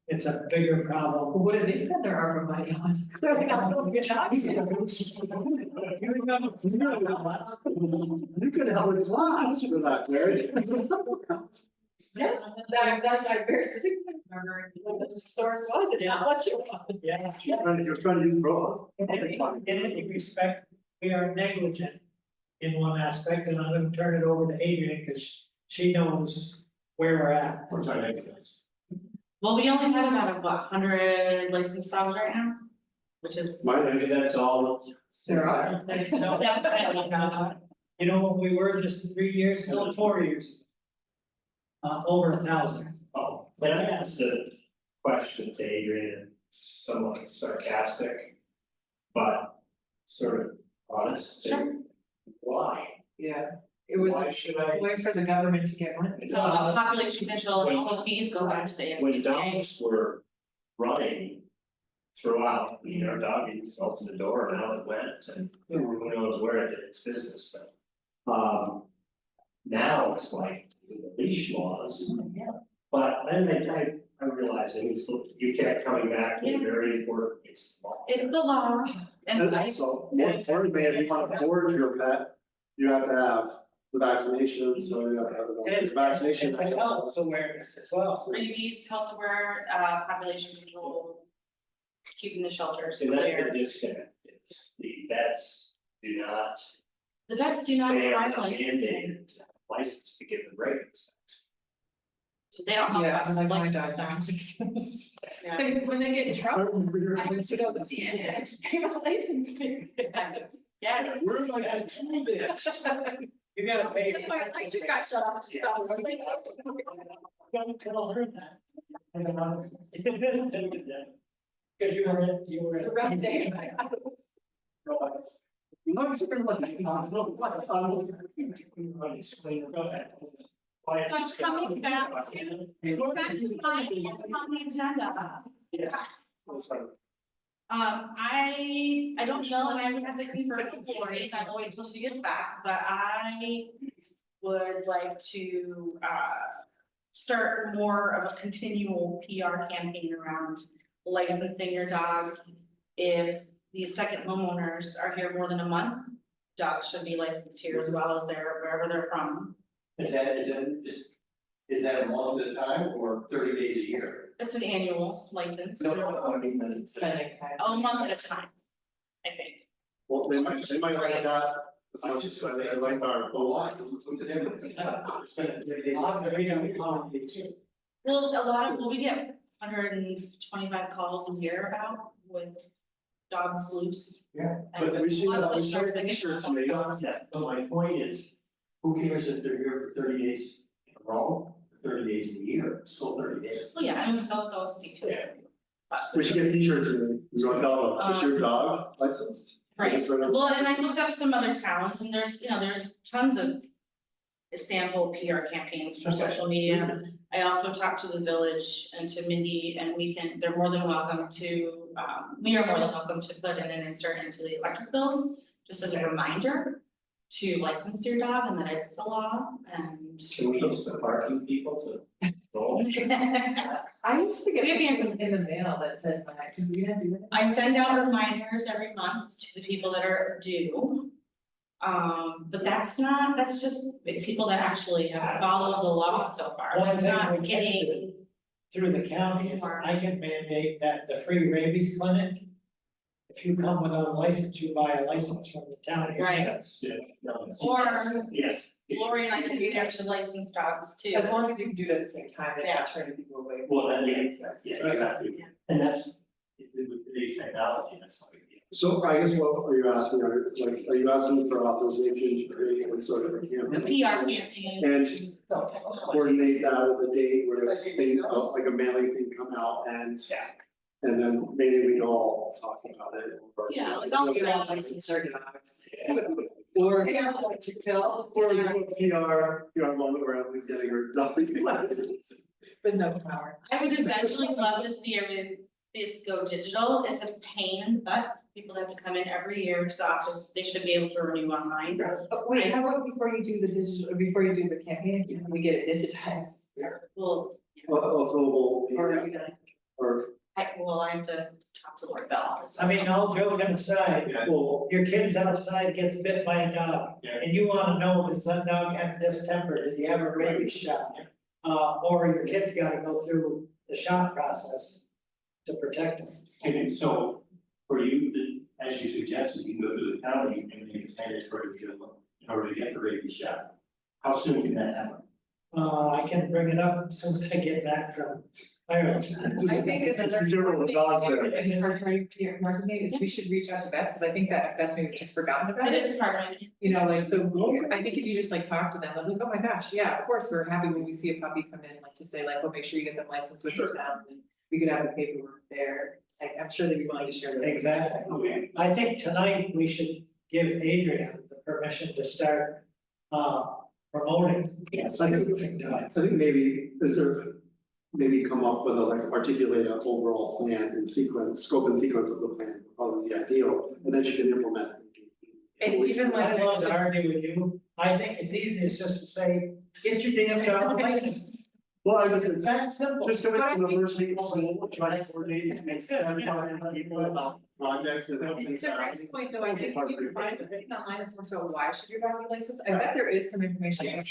It's a bigger problem. Well, what did they spend their ARPA money on? Clearly not building a dog shelter. you could have a class for that, Larry. Yes, that's, I'm very specific, remember what the source was and how much it was. Yeah. You're trying to use pros. In any respect, we are negligent in one aspect, and I'm gonna turn it over to Adrian, because she knows where we're at. We're trying to make this. Well, we only have about 100 licensed dogs right now, which is. Maybe that's all. There are. You know, what we were just 3 years ago, 4 years. Over 1,000. Oh, can I ask a question to Adrian, somewhat sarcastic, but sort of honest? Sure. Why? Yeah, it was Why a should I, way for the government to get money. So population control and all the fees go back to the when SPCA. dogs were running throughout, our dog just opened the door and out it went, and who knows where it did its business, but. Now it's like the leash laws. But then I realized that you kept coming back to very important, it's the law. It's the law, and And I, also, more importantly, if you want to board your pet, you have to have the vaccination, so you have to have And it's the vaccination. It's a health awareness as well. IUDs, health aware, population control. Keeping the shelters And that's clear. the disconnect, it's the vets do not, The vets do not they are provide not licensing, mandated to have a license to give them ratings. so they don't help Yeah, us like my license dog them. dogs. Yeah. When they get in I trouble, remember your. I have to go to the DMV, I have to pay my license fee. Yeah, Where am I gonna do this? You gotta pay. I just got shut off. Don't tell her that. Cause you were. It's a rough day. No, it's been like, no, what, I'm coming back to, finance on the agenda. I don't know, and I would have to confer with Lori, I'm always supposed to get back, but I would like to, start more of a continual PR campaign around licensing your dog. If these second homeowners are here more than a month, dogs should be licensed here as well as wherever they're from. Is that a month at a time or 30 days a year? It's an annual license, I mean, Spending time. a month at a time, I think. well, they might like that, as much as they like our. But why? What's the difference? Well, we get 125 calls a year about with dogs loose. Yeah, And But we should, a lot of we those share dogs that get t-shirts, shot maybe. down. yeah, but my point is, who cares if they're here for 30 days in a row, 30 days in a year, it's still 30 days. Well, yeah, I don't know those details. Yeah. But- We should get t-shirts in North Elba. Is your dog licensed? Right, Just right up- well, and I looked up some other towns and there's, there's tons of sample PR campaigns for Okay. social media. I also talked to the village and to Mindy and they're more than welcome to, we are more than welcome to put in an insert into the electric bills. Just as a reminder to license your dog and that it's a law and. Can we use the parking people to roll? I used to get We have something in the mail that said, did we not do that? I send out reminders every month to the people that are due. But that's just, it's people that actually have followed the law so far, One that's thing not we can getting. do through the county is I can mandate that the free rabies clinic. If you come without a license, you buy a license from the town. Right. Yeah, no, it's- Or Yes. Lori and I can be there to license dogs too. As long as you can do it at the same time and Yeah. not turning people away. Well, then, yeah, exactly, and that's, with today's technology, that's not a big deal. So I guess what are you asking, are you asking for authorization to create any sort of a The campaign? PR campaign. And coordinate that with a date where it's like a mailing can come out and. Yeah. And then maybe we can all talk about it. or- Yeah, like all You the know, license our dogs. Or, I got what you kill. Or do a PR moment where everybody's getting her dog's license. With no power. I would eventually love to see this go digital, it's a pain, but people have to come in every year to the office, they should be able to renew online. But wait, how about before you do the digital, or before you do the campaign, can we get it digitized? Well, Fillable, Or you know, or, I have to talk to Lord Bell. I mean, all joking aside, Yeah. well, your kid's outside, gets bit by a dog. Yeah. And you wanna know, does that dog have distemper, did he have a rabies shot? Or your kid's gotta go through the shot process to protect him. Okay, so for you, as you suggested, you can go to the county and make a mandatory deal in order to get the rabies shot. How soon can that happen? I can bring it up as soon as I get back from Ireland. I think another. General, the dogs there. And our targeted PR marketing is we should reach out to vets, cause I think that vets maybe just forgotten about It it. is part of it. You know, like, so I think if you just like talk to them, they'll be like, oh my gosh, yeah, of course, we're happy when we see a puppy come in, like to say like, well, make sure you get them licensed with the town. And we could have the paperwork there, I'm sure they'd be willing to share. that. Exactly. Okay. I think tonight we should give Adrian the permission to start promoting licensing dogs. I think maybe, maybe come up with like articulate an overall plan and sequence, scope and sequence of the plan, would probably be ideal, and then you can implement it. And even I like. love to argue with you, I think it's easiest just to say, get your damn dog license. Well, I was, It's that simple. just come in from the first week of school, try to coordinate and make sense people about projects and everything. To Rick's point though, I think if you can find something online that talks about why should your dog be licensed, I bet there is some information. I have,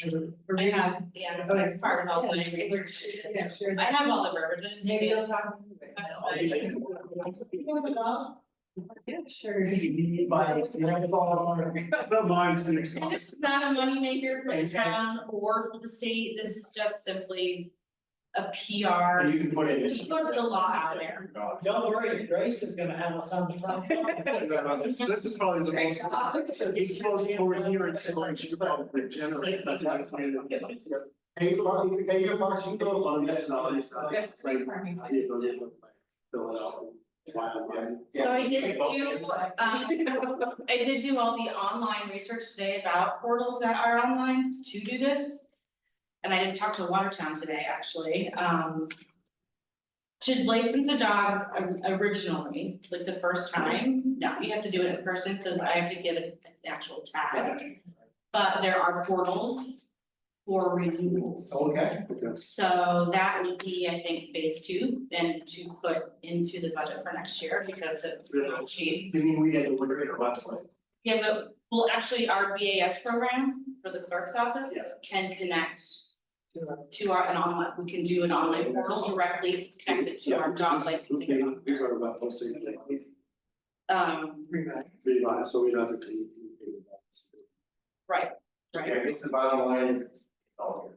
Oh, it's part of all my research. Yeah, sure. I have all the verbiage, I just need Maybe to. they'll talk. That's fine. Yeah, sure. That's not mine, it's next. And this is not a moneymaker for the town or for the state, this is just simply a PR. And you can put it in. To put the law out there. Don't worry, Grace is gonna have us on the front. This is probably the most, he's supposed to over here and storage, you probably generate, that's why it's made. Hey, Mark, hey, Mark, you go on, that's not, it's not, it's like, I need to go get it, fill it out. File mine. So I did do all the online research today about portals that are online to do this. And I did talk to Watertown today, actually, to license a dog originally, like the first time, no, you have to do it in person, cause I have to get an actual tag. But there are portals for renewals. Okay. So that would be, I think, phase 2 and to put into the budget for next year because it's not cheap. You mean we had to look at a website? Yeah, but well, actually, our BAS program for the clerk's office Yeah. can connect to an online, we can do an online portal directly connected to our dog licensing. These are about posting. Revise. Revise, so we don't have to. Right, Okay, I guess the bottom line is. Oh,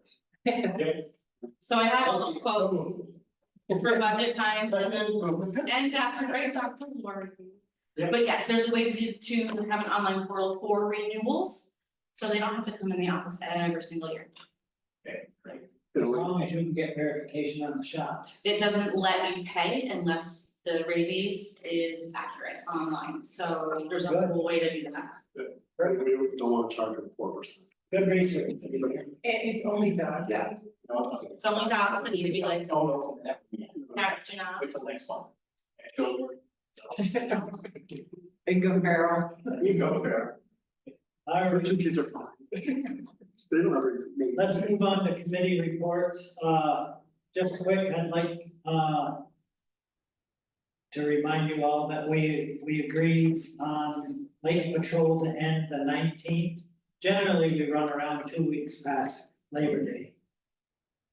so I had all those quotes for budget times and after I talked to Lori. Yeah. But yes, there's a way to have an online portal for renewals, so they don't have to come in the office every single year. Okay, great. As long as you can get verification on the shots. It doesn't let you pay unless the rabies is accurate online, so there's a whole way to do that. We don't wanna charge them 4%. Good research. And it's only dogs. Yeah. It's only dogs that need to be licensed, No. cats do not. Wait till next month. Children. And go feral. You go there. All Our right, 2 kids are fine. They don't ever make. let's move on to committee reports. Just quick, I'd like, to remind you all that we agreed on lake patrol to end the 19th. Generally, we run around 2 weeks past Labor Day.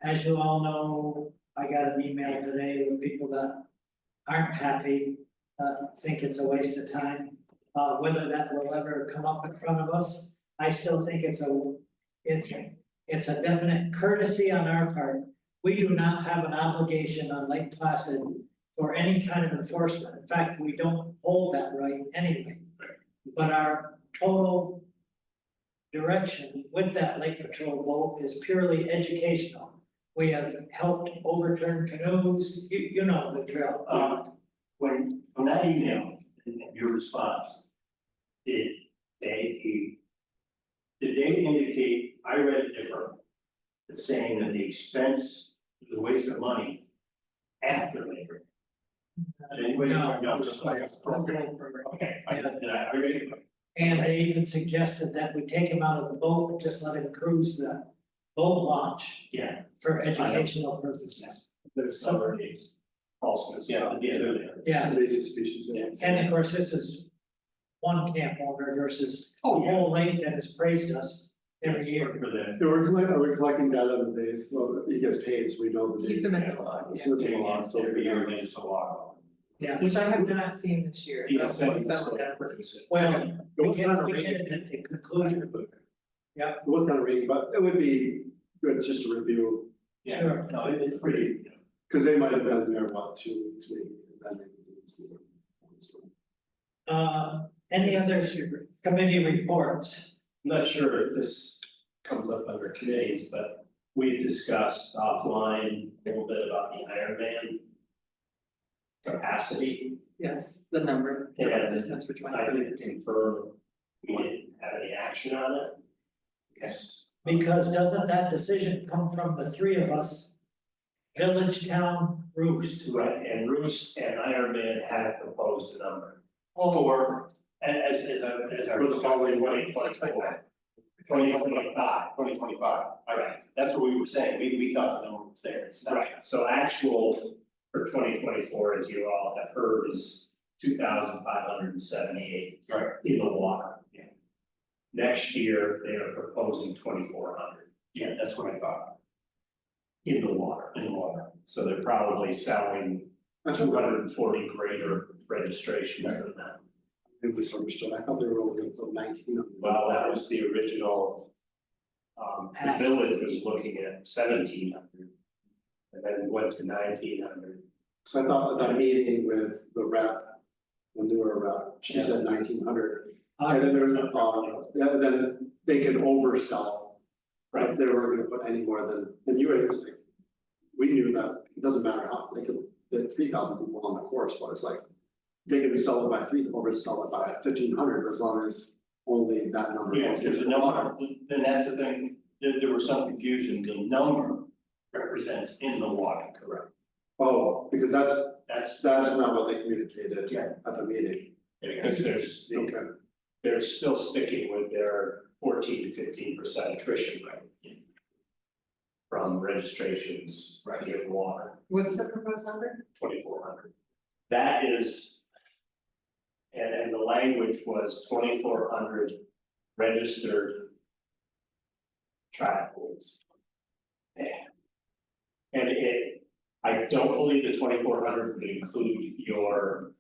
As you all know, I got an email today with people that aren't happy, think it's a waste of time. Whether that will ever come up in front of us, I still think it's a definite courtesy on our part. We do not have an obligation on Lake Placid for any kind of enforcement. In fact, we don't hold that right anyway. But our total direction with that lake patrol boat is purely educational. We have helped overturn canoes, you know the drill. When that email, and your response, did they indicate, I read it different, saying that the expense was a waste of money after labor? Did anybody? No. Just like, okay, I read it. And they even suggested that we take him out of the boat and just let him cruise the boat launch Yeah, for educational purposes. there's some of these falseness, yeah, Yeah, Invasive species. Yeah. and of course, this is one camp owner versus the Oh, yeah. whole lake that has praised us every year. For the. Yeah, we're collecting data on the days, well, he gets paid, so we know the He days. submits a log, He yeah. submits a log, so Every we year, know. they just a lot. Yeah, Which I have not seen this year. He That's said what he was someone gonna else- produce it. well, It we was get kind of we rating, get it at the conclusion. it was kind of rating, but it would be good just to review, Yeah, Sure. no, it's pretty, because they might have been there about 2 weeks, maybe, and then maybe didn't see it. So, Any other committee reports? I'm not sure if this comes up under committees, but we discussed offline a little bit about the Ironman capacity. Yes, the number. Yeah. That's which one. I didn't confirm we didn't have any action on it. yes. Because doesn't that decision come from the three of us? Village, town, Roost. Right, and Roost and Ironman had proposed a number. For, as I was calling 2025. 2025, right, that's what we were saying, we thought the number was there, it's not. Right, so actual for 2024, as you all have heard, is 2,578 Right. in the water. Yeah. Next year, they are proposing 2,400 Yeah, that's what I thought, in the water. in the water. So they're probably selling I thought 240 greater registrations than that. they misunderstood, I thought they were only gonna put 19 on. Well, that was the original. The village was looking at 1,700. And then went to 1,900. So I thought at that meeting with the rep, the newer rep, she Yeah. said 1900. And then there was a problem, then they can oversell. But they weren't gonna put any more than, and you were just like, we knew that, it doesn't matter how, they could, get 3,000 people on the course, but it's like. They can sell it by 3, oversell it by 1,500, as long as only that number. Yeah, goes because the into water. number, then that's the thing, there was some confusion, the number represents in the water, correct? Oh, because that's That's, not what they communicated Yeah. at the meeting, Because okay. they're still sticking with their 14 to 15% attrition rate. From registrations right here in water, What's the proposed number? 2,400. That is. And the language was 2,400 registered. Triathletes. And I don't believe the 2,400 would include your.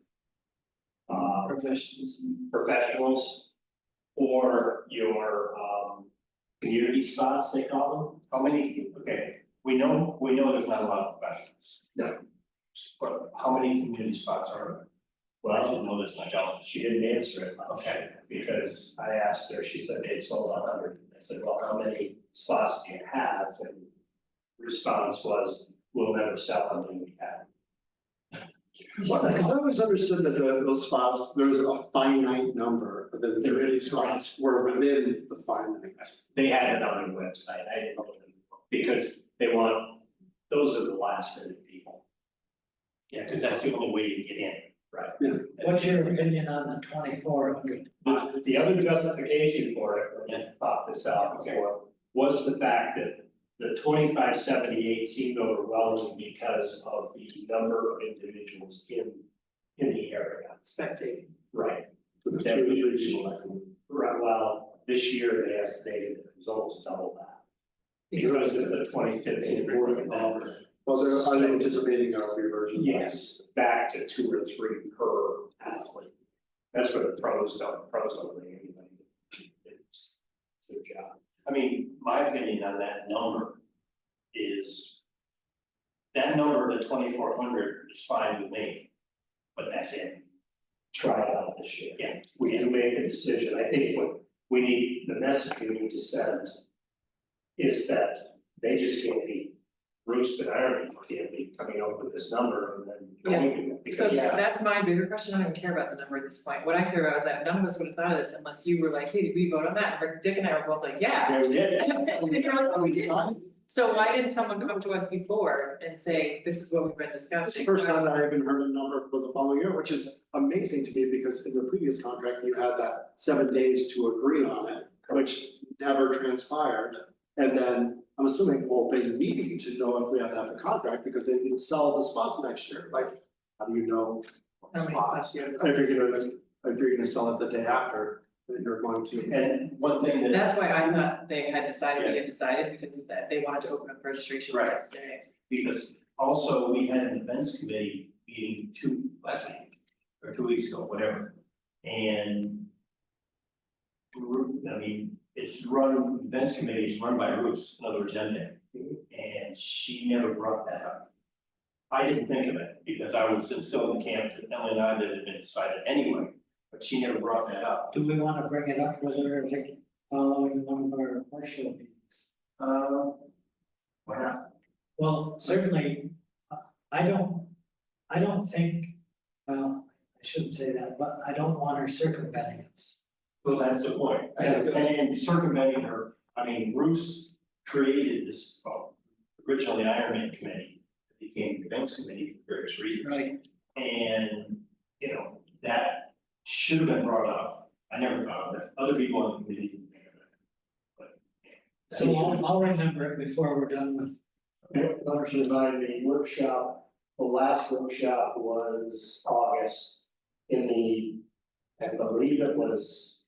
Professionals. Or your community spots, they call them. how many, okay, we know there's not a lot of professionals. No. But how many community spots are I didn't know this myself. She didn't answer it. Okay, because I asked her, she said they'd sold 100. I said, well, how many spots do you have? And the response was, we'll never sell how many we have. Because I always understood that those spots, there was a finite number, that the community spots were within the finite. They had it on their website. I didn't know them because they want, those are the last minute people. Yeah, because that's the only way you get in. Right. What's your opinion on the 2,400? The other justification for it, when I thought this out before, was the fact that the 2578 seemed overwhelming because of the number of individuals in the area. Spectating. Right. So the 2 or 3 people that can. Right, well, this year they estimated that it was almost double that. Because of the 2015. Well, are they anticipating a reversion? Yes, back to 2 or 3 per athlete. That's what the pros don't bring anybody. It's their job. I mean, my opinion on that number is that number, the 2,400 is fine with me, but that's it. Try it out this year. Yeah. We can make a decision. I think what we need, the message we need to send is that they just can't be, Roost and Ironman can't be coming up with this number and then going to it. So Because that's my bigger question, I don't care about the number at this point, what I care about is that none of us would have thought of this unless you were like, hey, did we vote on that? And Dick and I were both like, yeah. Yeah, we did. And you're like, "Oh, we did." So why didn't someone come to us before and say, this is what we've been It's discussing? the first time that I even heard a number for the following year, which is amazing to me because in the previous contract, you had that 7 days to agree on it, which never transpired. And then I'm assuming, well, they need to know if we have to have the contract because they need to sell the spots next year. Like, how do you know? what How many spots you have? If you're gonna sell it the day after, then you're going to. And one thing that, That's why I thought they had decided, we had decided, because that they wanted to open up registration the Right. next day. because also we had an events committee meeting last week or 2 weeks ago, whatever. And I mean, events committee is run by Ruth, in other words, MJ. And she never brought that up. I didn't think of it because I was still in the camp that Ellen and I that had been decided anyway, but she never brought that up. Do we want to bring it up with her like following one of our commercial meetings? Why not? Well, certainly, I don't think, well, I shouldn't say that, but I don't want her circumventing us. Well, that's the point. And circumventing her, I mean, Bruce created this, originally Ironman committee, it became the events committee for various reasons. Right. And, you know, that should have been brought up. I never thought of that. Other people on the committee didn't think of it. But. So I'll remember it before we're done with. Motion by the workshop, the last workshop was August. I believe it was.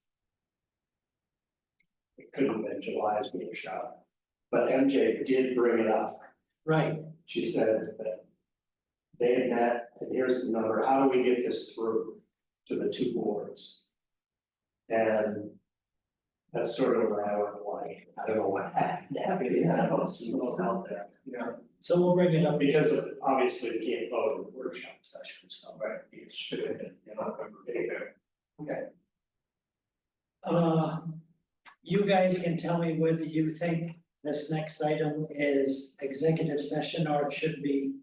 It could have been July's workshop, but MJ did bring it up. Right, She said that they had met, and here's the number, how do we get this through to the 2 boards? And that's sort of where I went like, I don't know what happened, I don't see what's out there. Yeah. so we'll bring it up Because of, obviously we can't vote in the workshop session, so, right, it should have been, Okay. You guys can tell me whether you think this next item is executive session or it should be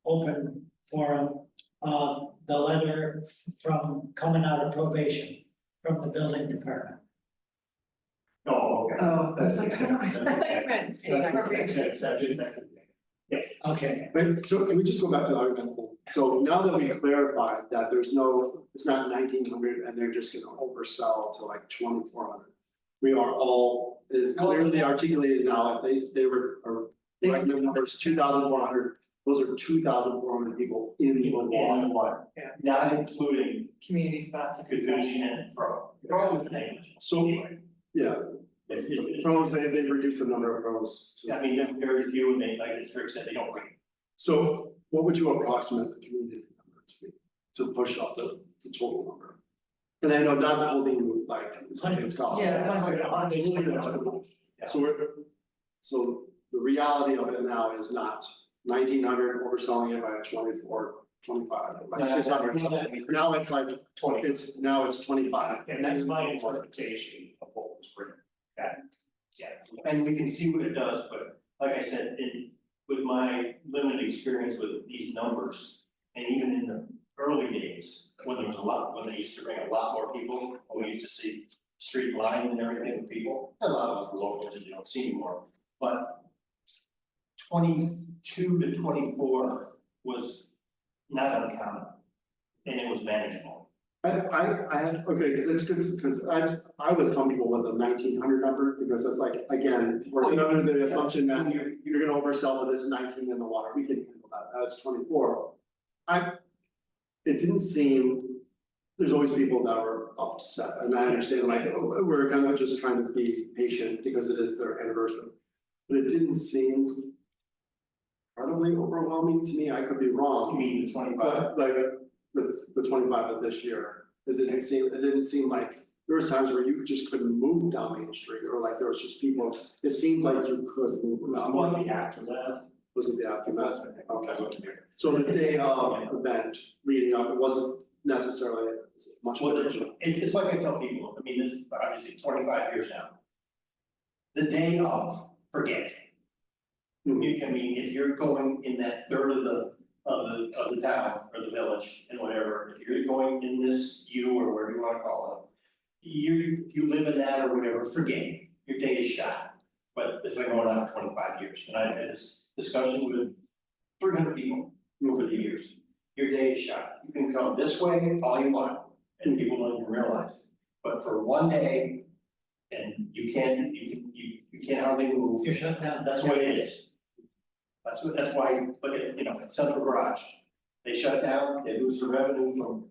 open forum. The letter from coming out of probation from the building department. Oh, okay. Oh, That's like, exactly- I thought you meant state appropriation. Okay, But so can we just go back to the argument? So now that we clarified that there's no, it's not 1,900 and they're just gonna oversell to like 2,400. We are all, it is clearly articulated now, if they were, regular numbers, 2,400, those are 2,400 people in the law. And what? Yeah. Not including Community spots. and Kazuchi and Pro. Pro is negligible. So, yeah, It's- pros, they've reduced the number of pros. I mean, there's very few and they, like as Rick said, they don't bring. So what would you approximate the community number to be, to push up the total number? And I know not holding you like, it's cost. Yeah, 100. So the reality of it now is not 1,900 overselling it by 24 25, like 600 something. Now it's like, 20, now it's 25. and that's my interpretation of what was written, okay? Yeah, And we can see what it does, but like I said, with my limited experience with these numbers, and even in the early days, when there was when they used to bring a lot more people, when we used to see street line and everything with people, a lot of us were local, you don't see anymore, but 22 to 24 was not uncommon, and it was manageable. I had, okay, because it's good, because I was comfortable with the 1900 number, because it's like, again, we're under the assumption that you're gonna oversell it as 19 in the water, we can handle that, that's 24. It didn't seem, there's always people that were upset, and I understand, like, we're kind of just trying to be patient because it is their anniversary. But it didn't seem incredibly overwhelming to me, I could be I wrong, mean, the 25, but like, the 25 of this year, it didn't seem like, there was times where you just couldn't move down Main Street, or like there was just people, it seemed like you could move around. what the aftermath, Was it the aftermath? Okay. So the day of event leading up, it wasn't necessarily much. well, it's like I tell people, I mean, this is obviously 25 years now. The day of, forget it. I mean, if you're going in that third of the town or the village and whatever, if you're going in this U or whatever you wanna call it. If you live in that or whatever, forget it, your day is shot, but it's been going on for 25 years, and I had this discussion with 300 people over the years. Your day is shot, you can come this way all you want, and people don't even realize it, but for one day. And you can't hardly move. You're shut down. That's the way it is. That's why, look at, Central Garage, they shut down, they lose the revenue from,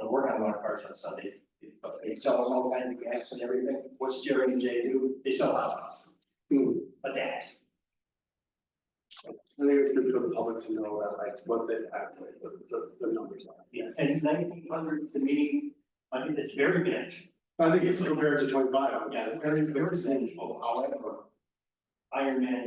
work on a lot of cars on Sunday. But they sell all kinds of gas and everything, what's Jerry and Jay do? They sell houses. But that, I think it's good for the public to know that, like, what they actually, the numbers are. yeah, and 1900 to me, I think it's very manageable. I think it's compared to 25. Yeah, very manageable, however. Ironman